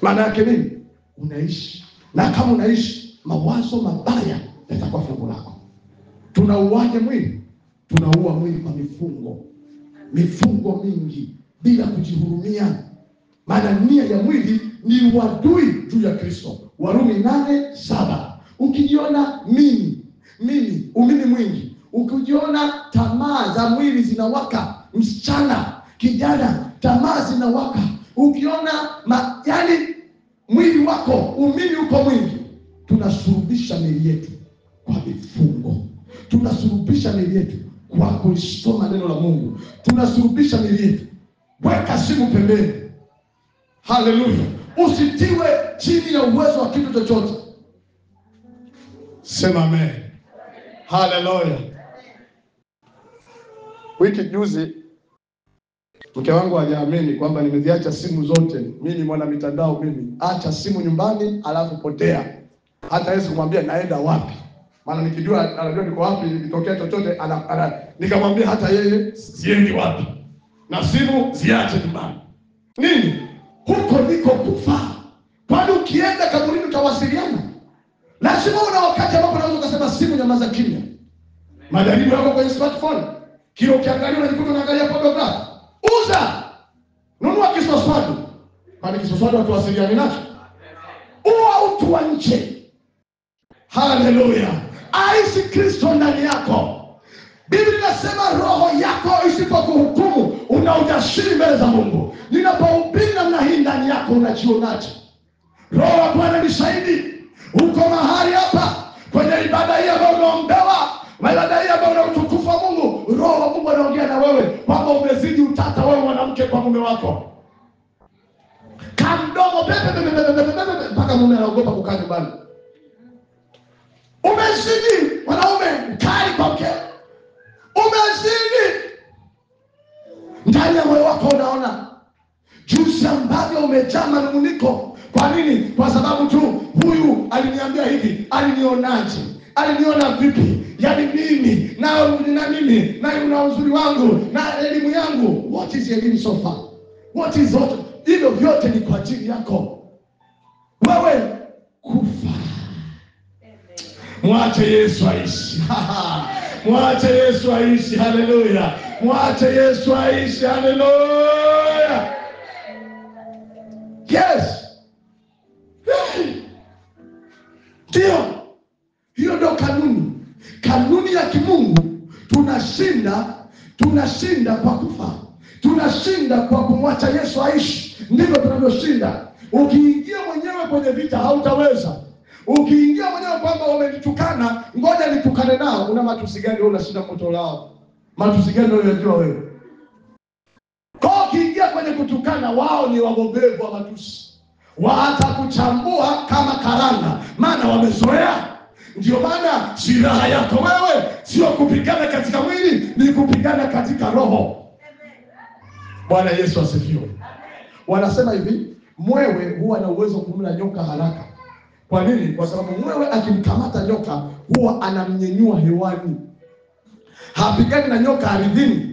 Maana yake nini? Unaishi. Na kama unaishi, mawazo mabaya yatakuwa fungu lako. Tunauaje mwili? Tunaua mwili kwa mifungo mingi bila kujihurumia. Maana nia ya mwili ni uadui juu ya Kristo. Warumi 8:7. Ukijiona mimi umimi mwingi, ukijiona tamaa za mwili zinawaka, msichana, kijana, tamaa zinawaka, ukiona yaani mwili wako umimi uko mwingi, tunasurubisha miili yetu kwa mifungo. Tunasurubisha miili yetu kwa kulisoma neno la Mungu. Tunasurubisha miili yetu. Weka simu pembeni. Haleluya. Usitiwe chini ya uwezo wa kitu chochote. Sema amen. Haleluya. Wiki juzi mke wangu hajaamini kwamba nimeziacha simu zote. Mimi mwana mitandao mimi. Acha simu nyumbani alafu potea. Hata Yesu kumwambia naenda wapi. Maana nikijua anajua niko wapi, nikitokea chochote nikamwambia hata yeye siendi wapi. Na simu ziache nyumbani. Nini? Huko ndiko kufa. Kwani ukienda kaburini utawasiliana? Lazima una wakati ambapo unaweza kusema simu nyamaza kimya. Majaribu yako kwenye smartphone. Kile ukiangalia unajikuta unaangalia pornography. Uza. Nunua kiswaswadu. Kwani kiswaswadu watu wasiliane nacho? Uwa utu wa nje. Haleluya. Aishi Kristo ndani yako. Biblia inasema roho yako isipokuhukumu una ujasiri mbele za Mungu. Ninapohubiri namna hii ndani yako unajionaje? Roho wa Bwana ni shahidi. Uko mahali hapa kwenye ibada hii ambayo unaombewa, ibada hii ambayo una utukufu wa Mungu, Roho wa Mungu anaongea na wewe kwamba umezidi utata wewe mwanamke kwa mume wako. Kamdomo mpaka mume anaogopa kukaa nyumbani. Umezidi wanaume mkali kwa mke. Umezidi. Ndani ya moyo wako unaona jinsi ambavyo umejaa manunguniko. Kwa nini? Kwa sababu tu huyu aliniambia hivi, alinionaje? Aliniona vipi? Yaani mimi na una uzuri wangu na elimu yangu. What is elimu so far? What is what? Hivyo vyote ni kwa ajili yako wewe kufa. Mwache Yesu aishi. Mwache Yesu aishi. Haleluya. Mwache Yesu aishi. Haleluya. Yes. Ndio. Hiyo ndio kanuni. Kanuni ya kimungu. Tunashinda kwa kufa. Tunashinda kwa kumwacha Yesu aishi. Ndivyo tunavyoshinda. Ukiingia mwenyewe kwenye vita hautaweza. Ukiingia mwenyewe kwamba wamenitukana, ngoja nitukane nao, una matusi gani wewe unashinda moto lao? Matusi gani wewe unajua wewe? Kwa ukiingia kwenye kutukana, wao ni wagobevu wa matusi. Watakuchambua kama karanga, maana wamezoea. Ndio maana silaha yako wewe sio kupigana katika mwili, ni kupigana katika roho. Bwana Yesu asifiwe. Wanasema hivi, mwewe huwa na uwezo kumla nyoka haraka. Kwa nini? Kwa sababu mwewe akimkamata nyoka huwa anamnyenyua hewani. Hapigani na nyoka ardhini.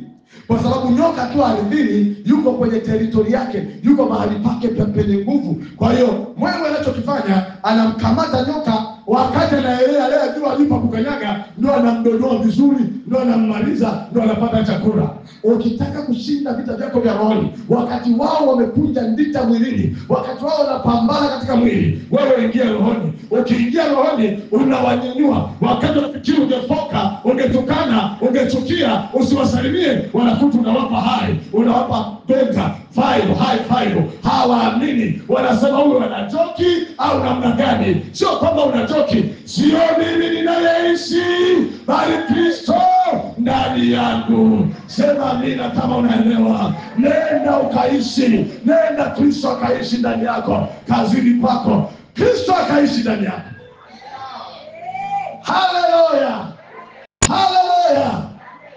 Kwa sababu nyoka tu ardhini yuko kwenye teritori yake, yuko mahali pake penye nguvu. Kwa hiyo mwewe anachokifanya, anamkamata nyoka, wakati anaelea juu alipo kukanyaga, ndio anamdodoa vizuri, ndio anammaliza, ndio anapata chakula. Ukitaka kushinda vita vyako vya roho, wakati wao wamekunja ndita mwilini, wakati wao wanapambana katika mwili, wewe ingia rohoni. Ukiingia rohoni unawanyanyua. Wakati unafikiri ungefoka, ungetukana, ungechukia, usiwasalimie, wanakuta unawapa hai, unawapa bega, high five. Hawaamini, wanasema huyu anajoki au namna gani? Sio kwamba unajoki, sio mimi ninayeishi, bali Kristo ndani yangu. Sema amina kama unaelewa. Nenda ukaishi, nenda Kristo akaishi ndani yako. Kazini kwako Kristo akaishi ndani yako. Haleluya, haleluya.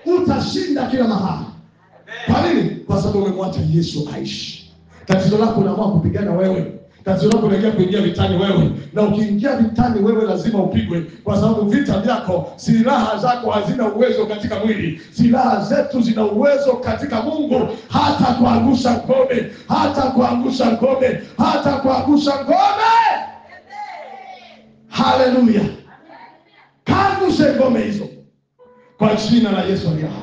Utashinda kila mahali. Kwa nini? Kwa sababu umemwacha Yesu aishi. Tatizo lako unaamua kupigana wewe. Tatizo lako unaingia kuingia vitani wewe. Na ukiingia vitani wewe lazima upigwe, kwa sababu vita vyako, silaha zako hazina uwezo katika mwili. Silaha zetu zina uwezo katika Mungu, hata kuangusha ngome, hata kuangusha ngome, hata kuangusha ngome. Haleluya. Kaangushe ngome hizo kwa jina la Yesu aliye hai.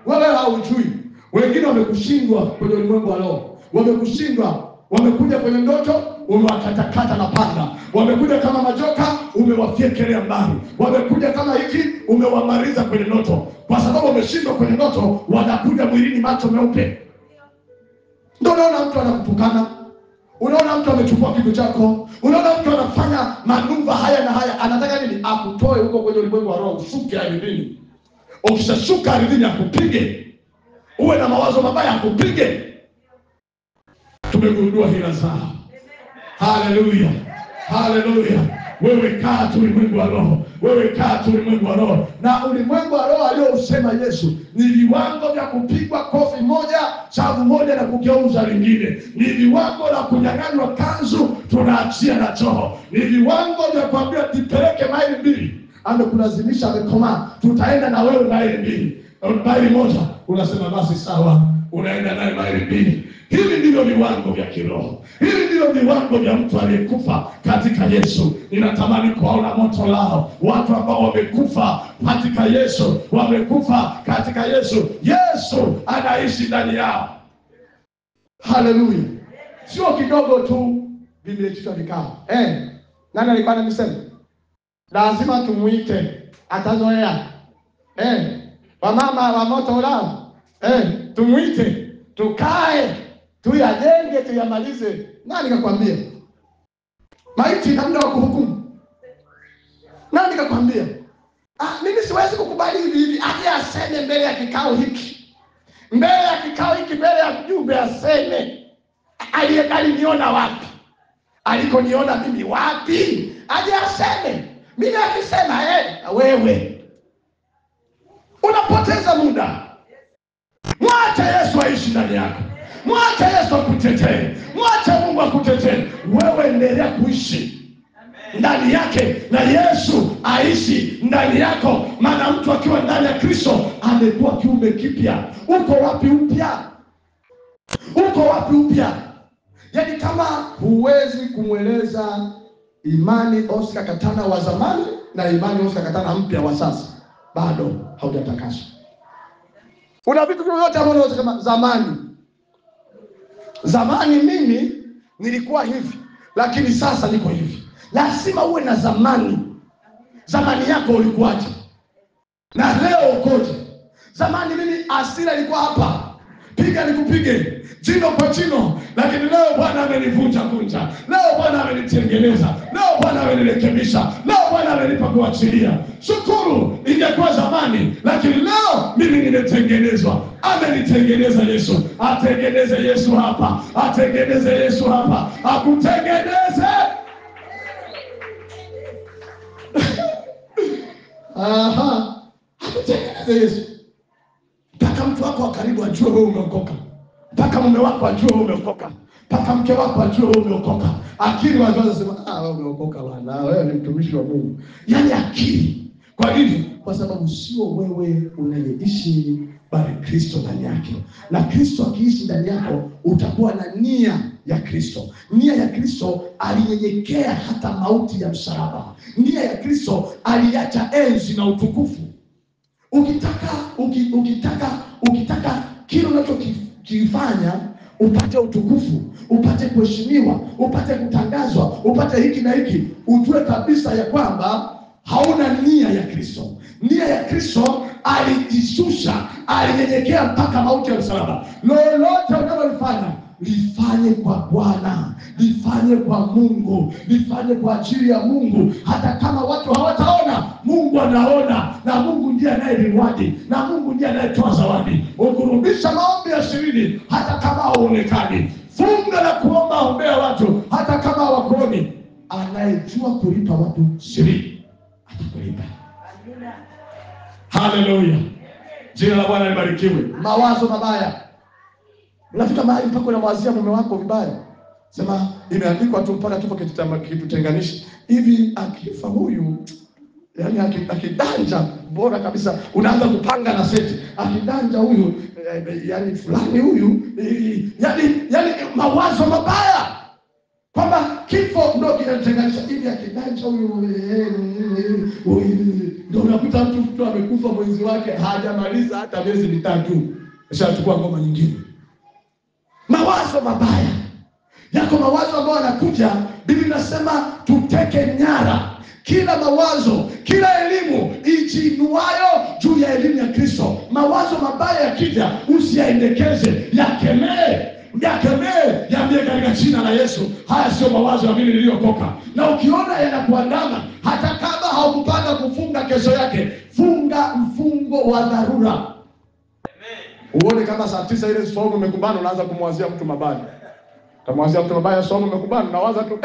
Wewe haujui, wengine wamekushindwa kwenye ulimwengu wa roho. Wamekushindwa, wamekuja kwenye ndoto, umewakatakata na panga. Wamekuja kama majoka, umewafyekelea mbali. Wamekuja kama hiki, umewamaliza kwenye ndoto. Kwa sababu wameshindwa kwenye ndoto, wanakuja mwilini macho meupe. Ndio unaona mtu anakutukana, unaona mtu amechukua kitu chako, unaona mtu anafanya manuva haya na haya. Anataka nini? Akutoe huko kwenye ulimwengu wa roho, ushuke ardhini. Ukishashuka ardhini akupige. Uwe na mawazo mabaya akupige. Tumegundua hila zao. Haleluya, haleluya. Wewe kaa tu ulimwengu wa roho. Wewe kaa tu ulimwengu wa roho. Na ulimwengu wa roho aliyousema Yesu ni viwango vya kupigwa kofi moja, shavu moja na kugeuza lingine. Ni viwango la kunyang'anywa kanzu, tunaachia na choo. Ni viwango vya kuambia nipeleke maili 2. Amekulazimisha, amekomaa, tutaenda na wewe maili 2. Maili moja unasema basi sawa, unaenda naye maili 2. Hivi ndivyo viwango vya kiroho. Hivi ndivyo viwango vya mtu aliyekufa katika Yesu. Ninatamani kuona moto lao, watu ambao wamekufa katika Yesu, wamekufa katika Yesu. Yesu anaishi ndani yao. Haleluya. Sio kidogo tu vimeitishwa vikao. Nani alikuwa anasema? Lazima tumuite, atazoea. Wamama wa moto lao. Tumuite, tukae, tuyajenge, tuyamalize. Nani kakwambia? Maiti na muda wa kuhukumu. Nani kakwambia? Mimi siwezi kukubali hivi. Aje aseme mbele ya kikao hiki. Mbele ya kikao hiki, mbele ya mjumbe aseme. Aliniona wapi? Alikoniona mimi wapi? Aje aseme. Mimi akisema wewe unapoteza muda. Mwache Yesu aishi ndani yako. Mwache Yesu akutetee. Mwache Mungu akutetee. Wewe endelea kuishi ndani yake na Yesu aishi ndani yako. Maana mtu akiwa ndani ya Kristo amekuwa kiumbe kipya. Uko wapi upya? Uko wapi upya? Yaani kama huwezi kumweleza imani Oscar Katana wa zamani na imani Oscar Katana mpya wa sasa, bado haujatakaswa. Kuna vitu vyote ambavyo unasema zamani mimi nilikuwa hivi, lakini sasa niko hivi. Lazima uwe na zamani. Zamani yako ulikuwaje? Na leo ukoje? Zamani mimi asira ilikuwa hapa, piga nikupige, jino kwa jino, lakini leo Bwana amenivunja vunja. Leo Bwana amenitengeneza. Leo Bwana amenirekebisha. Leo Bwana amenipa kuachilia. Shukuru, ingekuwa zamani, lakini leo mimi nimetengenezwa. Amenitengeneza Yesu. Atengeneze Yesu hapa. Atengeneze Yesu hapa. Akutengeneze. Hakutengeneza Yesu. Mpaka mtu wako wa karibu ajue wewe umeokoka. Mpaka mume wako ajue wewe umeokoka. Mpaka mke wako ajue wewe umeokoka. Akili wazazi sema wewe umeokoka bwana. Wewe ni mtumishi wa Mungu. Yaani akili. Kwa nini? Kwa sababu sio wewe unayeishi bali Kristo ndani yake. Na Kristo akiishi ndani yako utakuwa na nia ya Kristo. Nia ya Kristo alinyenyekea hata mauti ya msalaba. Nia ya Kristo aliacha enzi na utukufu. Ukitaka kile unachokifanya upate utukufu, upate kuheshimiwa, upate kutangazwa, upate hiki na hiki, ujue kabisa ya kwamba hauna nia ya Kristo. Nia ya Kristo alijishusha, alinyenyekea mpaka mauti ya msalaba. Lolote unalolifanya lifanye kwa Bwana, lifanye kwa Mungu, lifanye kwa ajili ya Mungu. Hata kama watu hawataona, Mungu anaona, na Mungu ndiye anayeriwadi, na Mungu ndiye anayetoa zawadi. Ukurudisha maombi ya siri hata kama hauonekani. Funga na kuomba, ombea watu hata kama hawakuoni. Anayejua kulipa watu siri atakulipa. Haleluya. Jina la Bwana libarikiwe. Mawazo mabaya. Unafika mahali mpaka unamwazia mume wako vibaya. Sema imeandikwa tu mpaka tupo kitutenganishi. Hivi akifa huyu, yani akidanja bora kabisa unaanza kupanga na seti. Akidanja huyu, yani fulani huyu, yani mawazo mabaya. Kwamba kifo ndio kinatenganisha. Hivi akidanja huyu, ndio unakuta mtu amekufa mwenzi wake hajamaliza hata miezi mitatu. Ashachukua ngoma nyingine. Mawazo mabaya. Yako mawazo ambayo yanakuja, Biblia inasema tuteke nyara kila mawazo, kila elimu ijiinuayo juu ya elimu ya Kristo. Mawazo mabaya yakija, usiyaendekeze, yakemee. Yaambie katika jina la Yesu, haya sio mawazo ya mimi niliokoka. Na ukiona yanakuandama, hata kama haukupanga kufunga kesho yake, funga mfungo wa dharura. Uone kama saa 9 ile somo umekubana, unaanza kumwazia mtu mabaya. Utamwazia mtu mabaya, somo umekubana, unawaza tu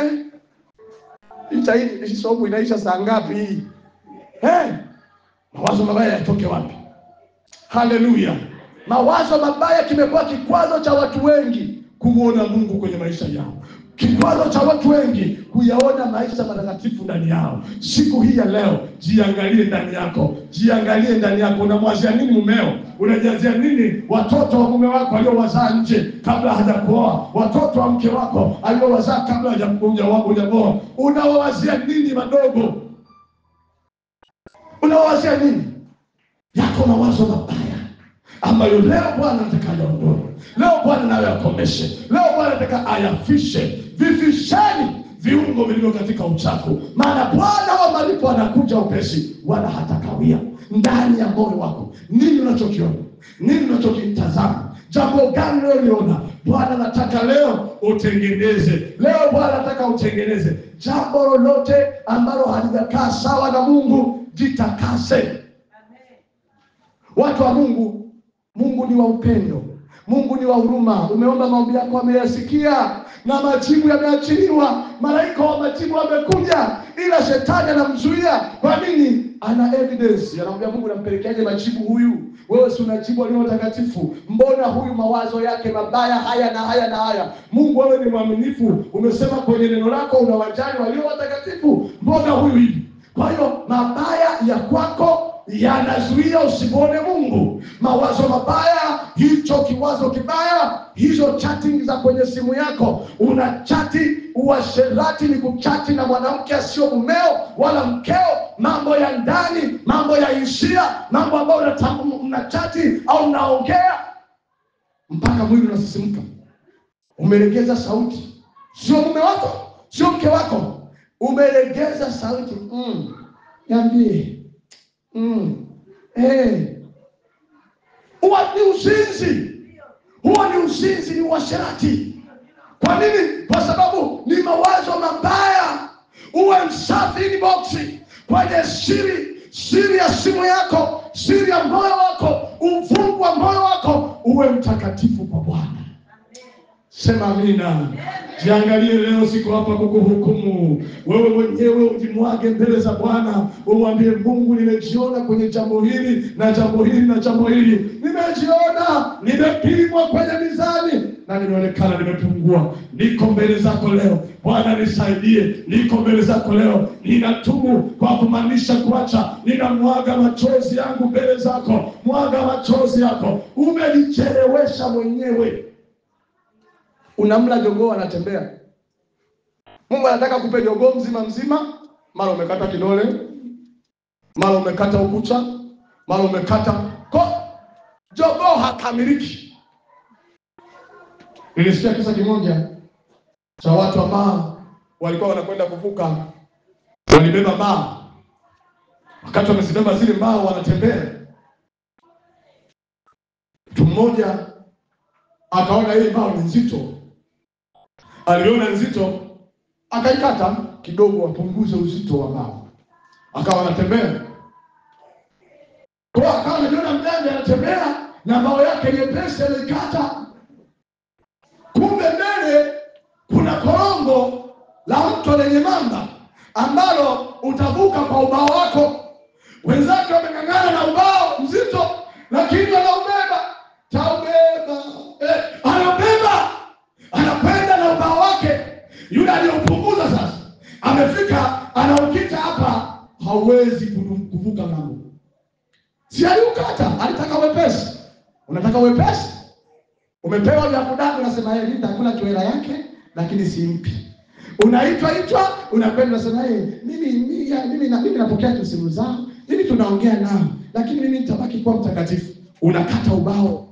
hii somo inaisha saa ngapi hii? Mawazo mabaya yatoke wapi? Haleluya. Mawazo mabaya kimekuwa kikwazo cha watu wengi kumuona Mungu kwenye maisha yao. Kikwazo cha watu wengi kuyaona maisha matakatifu ndani yao. Siku hii ya leo, jiangalie ndani yako. Jiangalie ndani yako. Unamwazia nini mumeo? Unajazia nini watoto wa mume wako aliowazaa nje kabla hajakuoa? Watoto wa mke wako aliowazaa kabla hajakuoa? Unawazia nini madogo? Unawazia nini? Yako mawazo mabaya ambayo leo Bwana anataka yaondoe. Leo Bwana nawe akomeshe. Leo Bwana anataka ayafishe. Vifisheni viungo vilivyo katika uchafu. Maana Bwana wa malipo anakuja upesi, wala hatakawia. Ndani ya moyo wako, nini unachokiona? Nini unachokitazama? Jambo gani unaliona? Bwana anataka leo utengeneze. Leo Bwana anataka utengeneze. Jambo lolote ambalo halijakaa sawa na Mungu, jitakase. Watu wa Mungu, Mungu ni wa upendo. Mungu ni wa huruma. Umeomba maombi yako, ameyasikia na majibu yameachiliwa. Malaika wa majibu wamekuja, ila shetani anamzuia. Kwa nini? Ana evidence. Anamwambia Mungu, nampelekeaje majibu huyu? Wewe si unajibu alio mtakatifu. Mbona huyu mawazo yake mabaya haya na haya na haya? Mungu, wewe ni mwaminifu. Umesema kwenye neno lako unawajali walio watakatifu. Mbona huyu hivi? Kwa hiyo mabaya ya kwako yanazuia usimuone Mungu. Mawazo mabaya, hicho kiwazo kibaya, hizo chatting za kwenye simu yako, una chati. Uasherati ni kuchati na mwanamke asio mumeo wala mkeo. Mambo ya ndani, mambo ya hisia, mambo ambayo unachati au unaongea mpaka mwili unasisimka. Umelegeza sauti. Sio mume wako, sio mke wako, umelegeza sauti. Niambie. Huo ni uzinzi. Huo ni uzinzi, ni uasherati. Kwa nini? Kwa sababu ni mawazo mabaya. Uwe msafi inbox, kwenye siri ya simu yako, siri ya moyo wako, ufungu wa moyo wako, uwe mtakatifu kwa Bwana. Sema amina. Jiangalie leo, siko hapa kukuhukumu. Wewe mwenyewe ujimwage mbele za Bwana, umwambie Mungu, nimejiona kwenye jambo hili na jambo hili na jambo hili. Nimejiona nimepimwa kwenye mizani na nimeonekana nimepungua. Niko mbele zako leo, Bwana nisaidie. Niko mbele zako leo, ninatubu kwa kumaanisha kuacha. Ninamwaga machozi yangu mbele zako. Mwaga machozi yako. Umenichelewesha mwenyewe. Unamla jogoo anatembea. Mungu anataka kupe jogoo mzima, mara umekata kidole, mara umekata ukucha, mara umekata jogoo hakamiliki. Nilisikia kisa kimoja cha watu ambao walikuwa wanakwenda kuvuka, walibeba mbao. Wakati wamezibeba zile mbao wanatembea, mtu mmoja akaona hii mbao ni nzito. Aliona nzito, akaikata kidogo apunguze uzito wa mbao. Akawa anatembea. Kwa akawa anajiona mjanja, anatembea na mbao yake nyepesi alikata. Kumbe mbele kuna korongo la mto lenye mamba ambalo utavuka kwa ubao wako. Wenzake wameng'ang'ana na ubao mzito, lakini anaubeba. Anakwenda na ubao wake. Yule aliyopunguza sasa amefika, anaukita hapa, hawezi kuvuka ng'ambo. Si aliukata, alitaka wepesi. Unataka wepesi? Umepewa vya kudanga, unasema yeye nitakula kiwela yake lakini simpi. Unaitwa unakwenda unasema yeye mimi napokea tu simu zao, mimi tunaongea nao, lakini mimi nitabaki kuwa mtakatifu. Unakata ubao.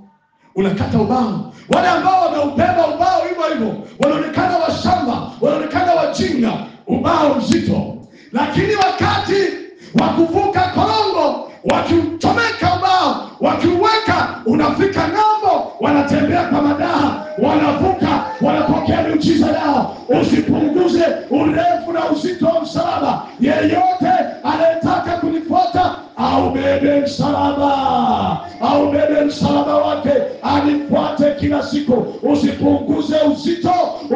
Wale ambao wameubeba ubao hivyo wanaonekana washamba, wanaonekana wajinga, ubao mzito. Lakini wakati wa kuvuka korongo, wakiuchomeka ubao, wakiuweka, unafika ng'ambo, wanatembea kwa madaha, wanavuka, wanapokea miujiza yao. Usipunguze urefu na uzito wa msalaba. Yeyote anayetaka kunifuata aubebe msalaba wake, anifuate kila siku. Usipunguze uzito,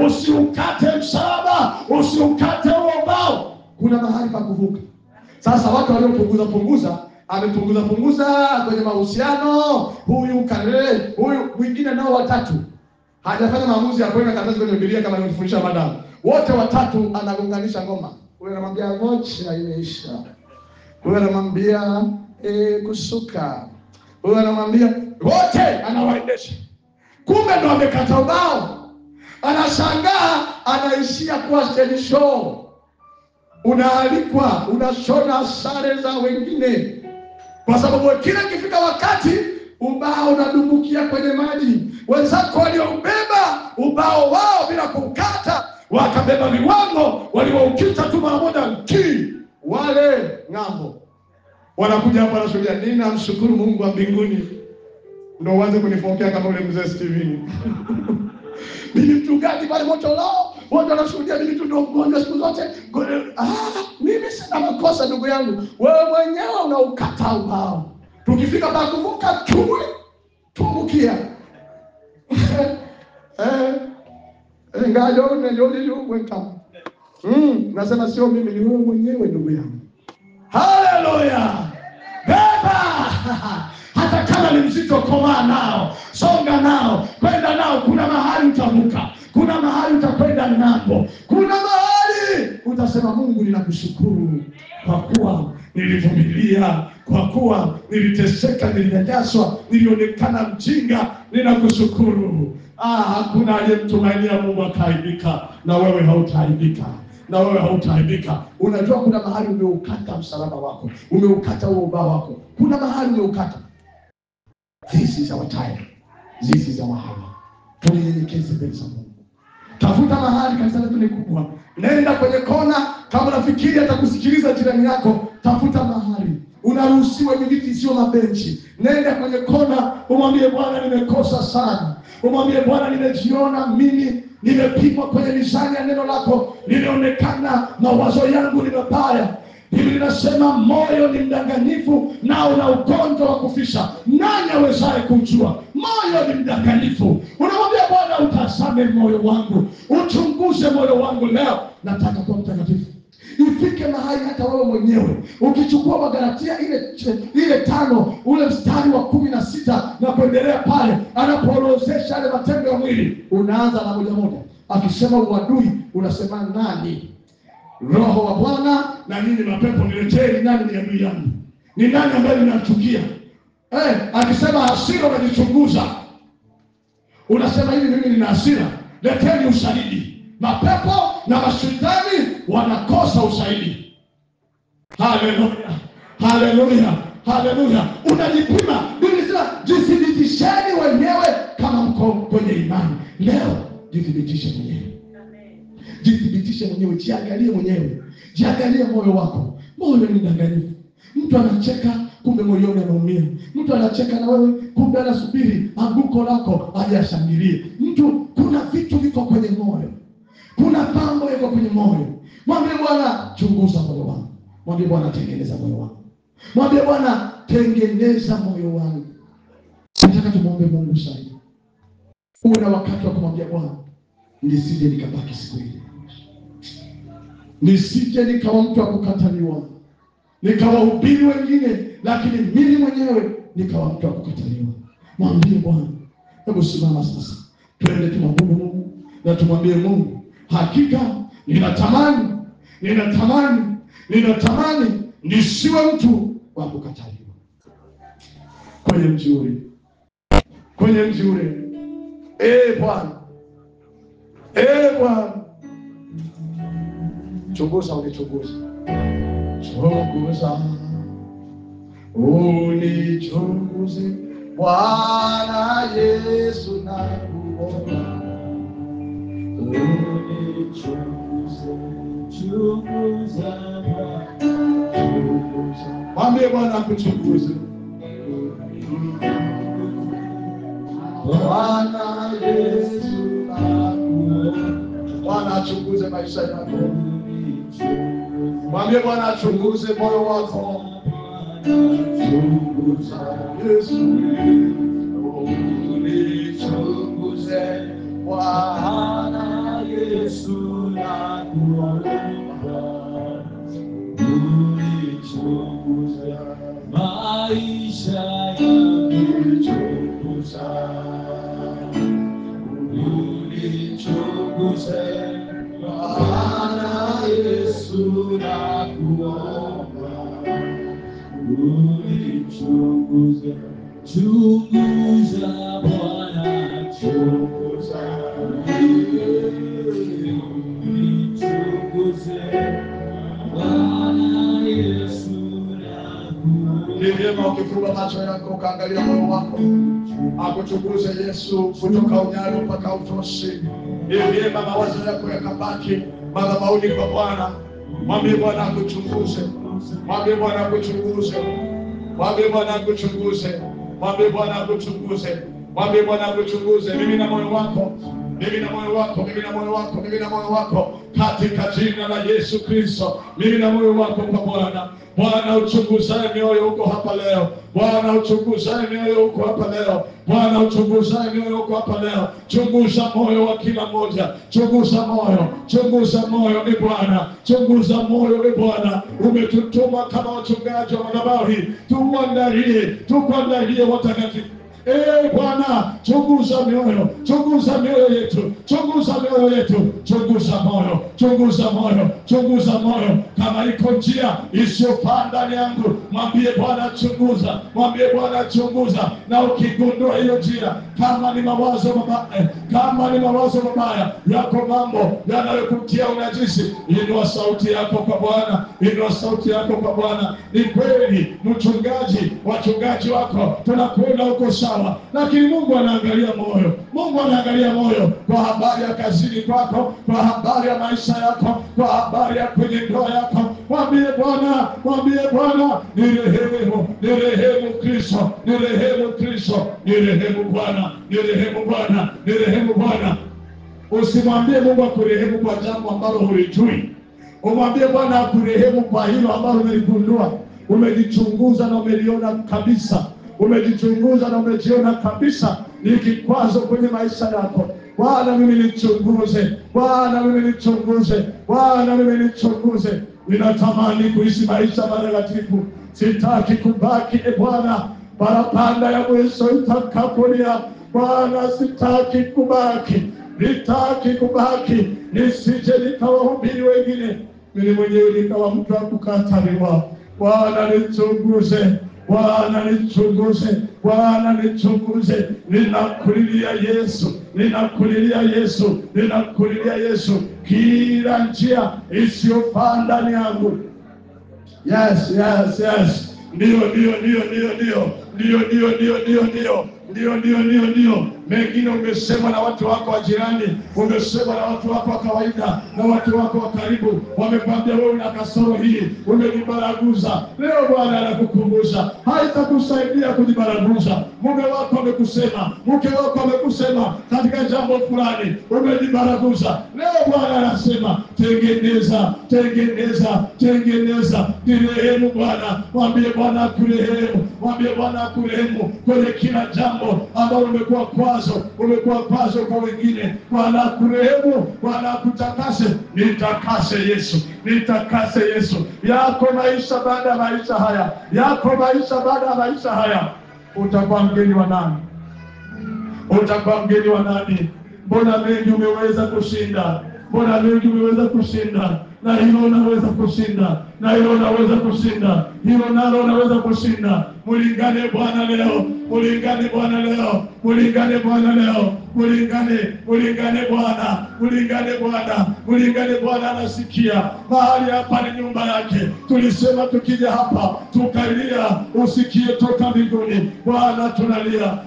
usiukate msalaba, usiukate ubao. Kuna mahali pa kuvuka. Sasa watu waliopunguza amepunguza kwenye mahusiano, huyu mwingine nao watatu hajafanya maamuzi ya kwenda kazi kwenye Biblia kama nilifundisha madamu. Wote watatu anagonganisha ngoma. Huyu anamwambia vocha imeisha. Huyu anamwambia kusuka. Huyu anamwambia, wote anawaendesha. Kumbe ndo amekata ubao. Anashangaa, anaishia kuwa stage show. Unaalikwa, unashona sare za wengine. Kwa sababu kila kifika wakati ubao unadumbukia kwenye maji. Wenzako walioubeba ubao wao bila kukata, wakabeba viwango, walioukita tu mara moja wale ng'ambo. Wanakuja hapa na shuhudia, ninamshukuru Mungu wa mbinguni. Ndio uanze kunifokea kama ule mzee Steven. Mimi mchungaji pale moto lao, wote wanashuhudia mimi tu ndio mgonjwa siku zote. Mimi sina makosa ndugu yangu. Wewe mwenyewe unaukata ubao. Tukifika pa kuvuka tumbukia. Ngayo nasema sio mimi, ni wewe mwenyewe ndugu yangu. Haleluya. Beba. Hata kama ni mzito, komaa nao, songa nao, kwenda nao. Kuna mahali utavuka, kuna mahali utakwenda ng'ambo, kuna mahali utasema Mungu ninakushukuru kwa kuwa nilivumilia, kwa kuwa niliteseka, nilinyanyaswa, nilionekana mjinga, ninakushukuru. Hakuna aliyemtumainia Mungu akaibika, na wewe hautaibika. Unajua kuna mahali umeukata msalaba wako, umeukata huo ubao wako. Kuna mahali umeukata. This is our time. This is our hour. Tunyenyekeze mbele za Mungu. Tafuta mahali, kanisa letu ni kubwa. Nenda kwenye kona, kama unafikiri atakusikiliza jirani yako, tafuta mahali. Unaruhusiwa viti, sio mabenchi. Nenda kwenye kona, umwambie Bwana nimekosa sana. Umwambie Bwana nimejiona mimi nimepimwa kwenye mizani ya neno lako, nilionekana mawazo yangu ni mabaya. Biblia inasema moyo ni mdanganyifu na una ugonjwa wa kufisha. Nani awezaye kujua? Moyo ni mdanganyifu. Unamwambia Bwana, utazame moyo wangu, uchunguze moyo wangu leo. Nataka kuwa mtakatifu. Ifike mahali hata wewe mwenyewe ukichukua Wagalatia ile 5 ule mstari wa 16 na kuendelea pale, anapoorozesha yale matendo ya mwili, unaanza na moja. Akisema uadui, unasema nani? Roho wa Bwana na nini mapepo nileteni, nani ni adui yangu? Ni nani ambaye ninamchukia? Akisema hasira, unajichunguza. Unasema hivi, mimi nina hasira, leteni ushahidi. Mapepo na mashetani wanakosa ushahidi. Haleluya, haleluya, haleluya. Unajipima. Biblia inasema jithibitisheni wenyewe kama mko kwenye imani. Leo jithibitishe mwenyewe. Jithibitishe mwenyewe, jiangalie mwenyewe. Jiangalie moyo wako. Moyo ni mdanganyifu. Mtu anacheka, kumbe moyoni anaumia. Mtu anacheka na wewe, kumbe anasubiri anguko lako aje ashangilie. Kuna vitu viko kwenye moyo. Kuna mambo yako kwenye moyo. Mwambie Bwana, chunguza moyo wangu. Mwambie Bwana, tengeneza moyo wangu. Mwambie Bwana, tengeneza moyo wangu. Nataka tumwombe Mungu sasa. Una wakati wa kumwambia Bwana, nisije nikabaki siku ile. Nisije nikawa mtu wa kukataliwa. Nikawahubiri wengine, lakini mimi mwenyewe nikawa mtu wa kukataliwa. Mwambie Bwana. Hebu simama sasa. Twende tumwombe Mungu na tumwambie Mungu, hakika ninatamani nisiwe mtu wa kukataliwa. Kwenye mji ule. Bwana. Bwana. Chunguza, unichunguze. Unichunguze Bwana Yesu, nakuomba. Mwambie Bwana akuchunguze. Bwana Yesu, nakuomba. Bwana achunguze maisha yako. Mwambie Bwana achunguze moyo wako. Yesu, unichunguze Bwana Yesu, nakuomba. Unichunguze maisha yangu. Unichunguze Bwana Yesu, nakuomba. Unichunguze. Chunguza Bwana, chunguza. Unichunguze Bwana Yesu, nakuomba. Ni vyema ukifumba macho yako ukaangalia moyo wako, akuchunguze Yesu kutoka unyayo mpaka utosi. Ni vyema mawazo yako yakabaki madhabahuni kwa Bwana. Mwambie Bwana akuchunguze. Mwambie Bwana akuchunguze. Mwambie Bwana akuchunguze. Mwambie Bwana akuchunguze. Mwambie Bwana akuchunguze. Mimi na moyo wako. Mimi na moyo wako. Mimi na moyo wako. Mimi na moyo wako. Katika jina la Yesu Kristo. Mimi na moyo wako kwa Bwana. Bwana uchunguzaye mioyo huko hapa leo. Bwana uchunguzaye mioyo huko hapa leo. Bwana uchunguzaye mioyo huko hapa leo. Chunguza moyo wa kila mmoja. Chunguza moyo. Chunguza moyo ni Bwana. Chunguza moyo ni Bwana. Umetutuma kama wachungaji wa madhabahu. Tukuandalie watakatifu. Bwana, chunguza mioyo. Chunguza mioyo yetu. Chunguza mioyo yetu. Chunguza moyo. Chunguza moyo. Chunguza moyo. Kama iko njia isiyofaa ndani yangu, mwambie Bwana chunguza. Mwambie Bwana chunguza. Na ukigundua hiyo njia, kama ni mawazo mabaya, yako mambo yanayokutia unajisi, inua sauti yako kwa Bwana. Inua sauti yako kwa Bwana. Ni kweli wachungaji wako tunakwenda huko sawa, lakini Mungu anaangalia moyo. Mungu anaangalia moyo kwa habari ya kazini kwako, kwa habari ya maisha yako, kwa habari ya kwenye ndoa yako. Mwambie Bwana, nirehemu Kristo, nirehemu Kristo, nirehemu Bwana. Usimwambie Mungu akurehemu kwa jambo ambalo hulijui. Umwambie Bwana akurehemu kwa hilo ambalo umeligundua. Umejichunguza na umeliona kabisa. Umejichunguza na umejiona kabisa ni kikwazo kwenye maisha yako. Bwana, mimi nichunguze. Bwana, mimi nichunguze. Bwana, mimi nichunguze. Ninatamani kuishi maisha matakatifu. Sitaki kubaki Bwana parapanda ya mwisho itakapolia. Bwana, sitaki kubaki. Nitaki kubaki. Nisije nikawahubiri wengine, mimi mwenyewe nikawa mtu wa kukataliwa. Bwana, nichunguze. Bwana, nichunguze. Bwana, nichunguze. Ninakulilia Yesu. Ninakulilia Yesu. Ninakulilia Yesu. Kila njia isiyofaa ndani yangu. Yes, yes, yes. Ndio. Mengine umesema na watu wako wa jirani, umesema na watu wako wa kawaida, na watu wako wa karibu. Wamekwambia wewe una kasoro hii, umejibaraguza. Leo Bwana anakukumbusha, haitakusaidia kujibaraguza. Mume wako amekusema, mke wako amekusema katika jambo fulani, umejibaraguza. Leo Bwana anasema tengeneza. Nirehemu Bwana. Mwambie Bwana akurehemu. Mwambie Bwana akurehemu kwenye kila jambo ambalo umekuwa kwazo kwa wengine. Bwana akurehemu. Bwana akutakase. Nitakase Yesu. Yako maisha baada ya maisha haya. Utakuwa mgeni wa nani? Mbona mengi umeweza kushinda? Na hilo unaweza kushinda. Hilo nalo unaweza kushinda. Mulingane Bwana leo. Mulingane Bwana anasikia. Mahali hapa ni nyumba yake. Tulisema tukija hapa tukalia, usikie toka mbinguni. Bwana tunalia.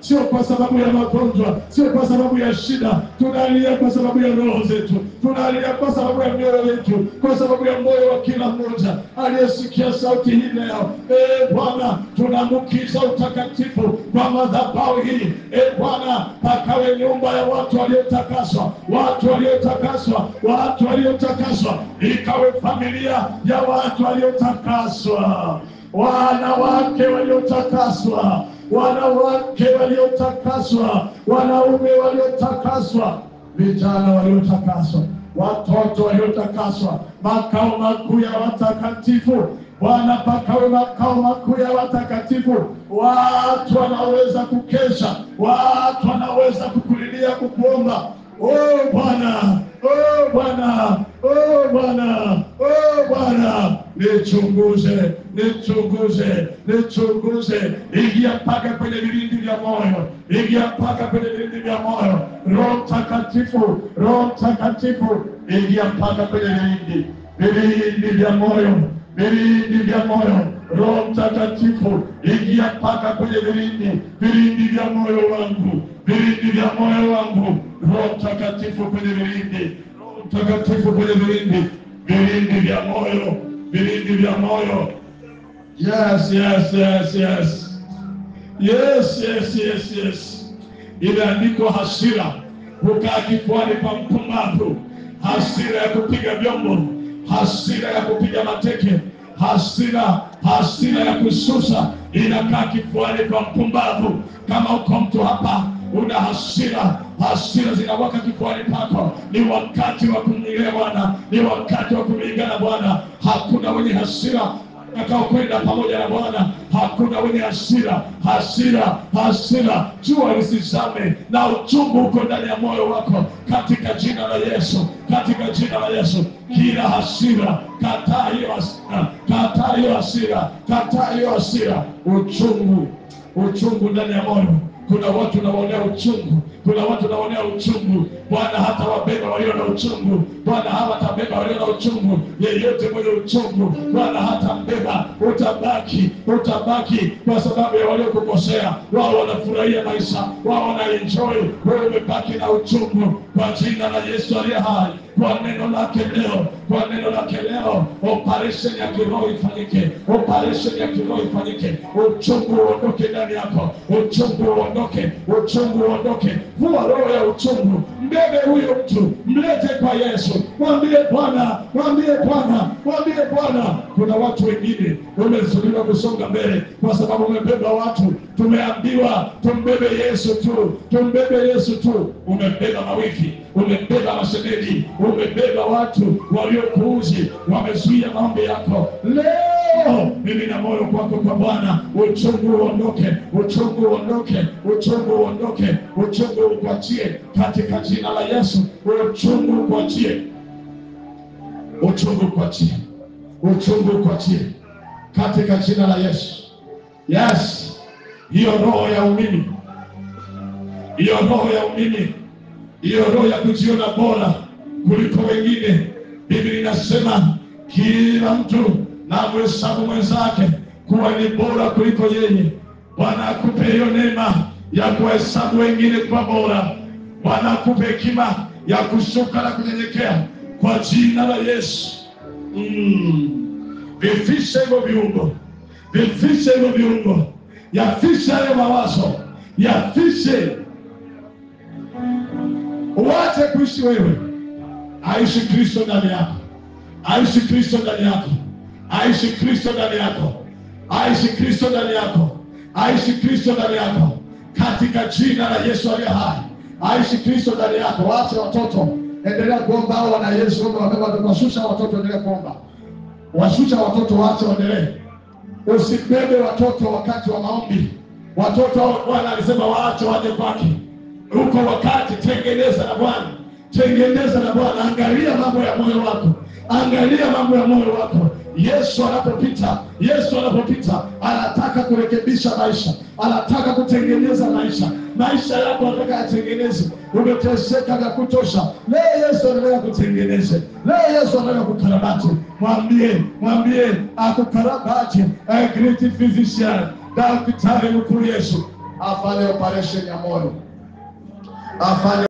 Sio kwa sababu ya magonjwa, sio kwa sababu ya shida. Tunalia kwa sababu ya roho zetu. Tunalia kwa sababu ya mioyo yetu, kwa sababu ya moyo wa kila mmoja aliyesikia sauti hii leo. Bwana, tunamukiza utakatifu kwa madhabahu hii. Bwana, pakawe nyumba ya watu waliotakaswa. Ikawe familia ya watu waliotakaswa. Wanawake waliotakaswa. Wanaume waliotakaswa. Vijana waliotakaswa. Watoto waliotakaswa. Makao makuu ya watakatifu. Bwana, pakawe makao makuu ya watakatifu. Watu wanaweza kukesha. Watu wanaweza kukulilia, kukuomba. Bwana, nichunguze. Ingia mpaka kwenye vilindi vya moyo. Roho Mtakatifu, ingia mpaka kwenye vilindi vya moyo. Roho Mtakatifu, ingia mpaka kwenye vilindi vya moyo wangu. Roho Mtakatifu kwenye vilindi. Vilindi vya moyo. Yes. Imeandikwa hasira hukaa kifuani pa mpumbavu. Hasira ya kupiga vyombo, hasira ya kupiga mateke, hasira ya kususa inakaa kifuani pa mpumbavu. Kama uko mtu hapa una hasira zinawaka kifuani pako, ni wakati wa kumlilia Bwana, ni wakati wa kumlingana Bwana. Hakuna wenye hasira atakaokwenda pamoja na Bwana. Hakuna wenye hasira. Jua lisizame na uchungu uko ndani ya moyo wako, katika jina la Yesu. Kila hasira, kataa hiyo hasira. Uchungu ndani ya moyo. Kuna watu nawaonea uchungu. Bwana hata wabeba walio na uchungu. Bwana hawatabeba walio na uchungu. Yeyote mwenye uchungu Bwana hata mbeba. Utabaki kwa sababu ya walio kukosea. Wao wanafurahia maisha, wao wanaenjoy, wewe umebaki na uchungu. Kwa jina la Yesu aliye hai, kwa neno lake leo, operation ya kiroho ifanyike. Uchungu uondoke ndani yako. Uchungu uondoke. Vua roho ya uchungu. mbebe huyo mtu, mlete kwa Yesu, mwambie Bwana, mwambie Bwana, mwambie Bwana. Kuna watu wengine wamezuiliwa kusonga mbele kwa sababu umebeba watu. Tumeambiwa tumbebe Yesu tu, tumbebe Yesu tu. Umebeba mawiki, umebeba mashemeji, umebeba watu waliokuuzi, wamezuia maombi yako. Leo mimi na moyo kwako kwa Bwana, uchungu uondoke, uchungu uondoke, uchungu uondoke, uchungu ukuachie katika jina la Yesu. Uchungu ukuachie, uchungu ukuachie, uchungu ukuachie katika jina la Yesu. Yes, hiyo roho ya umimi, hiyo roho ya umimi, hiyo roho ya kujiona bora kuliko wengine. Biblia inasema kila mtu na mhesabu mwenzake kuwa ni bora kuliko yeye. Bwana akupe hiyo neema ya kuhesabu wengine kwa bora. Bwana akupe hekima ya kushuka na kunyenyekea kwa jina la Yesu. Vifishe hivyo viungo, vifishe hivyo viungo, yafishe hayo mawazo, yafishe. Uache kuishi wewe, aishi Kristo ndani yako, aishi Kristo ndani yako, aishi Kristo ndani yako, aishi Kristo ndani yako, aishi Kristo ndani yako katika jina la Yesu aliye hai. Aishi Kristo ndani yako. Waache watoto, endelea kuomba. Hao wana Yesu washusha watoto, endelea kuomba. Washusha watoto, waache waendelee. Usibebe watoto wakati wa maombi. Watoto hao Bwana alisema waache waje kwake. Uko wakati, tengeneza na Bwana, tengeneza na Bwana. Angalia mambo ya moyo wako, angalia mambo ya moyo wako. Yesu anapopita, Yesu anapopita anataka kurekebisha maisha, anataka kutengeneza maisha. Maisha yako anataka yatengeneze. Umeteseka vya kutosha, leo Yesu anataka kutengeneze, leo Yesu anataka kukarabati. Mwambie, mwambie akukarabati. A great physician, daktari mkuu Yesu afanye operation ya moyo, afanye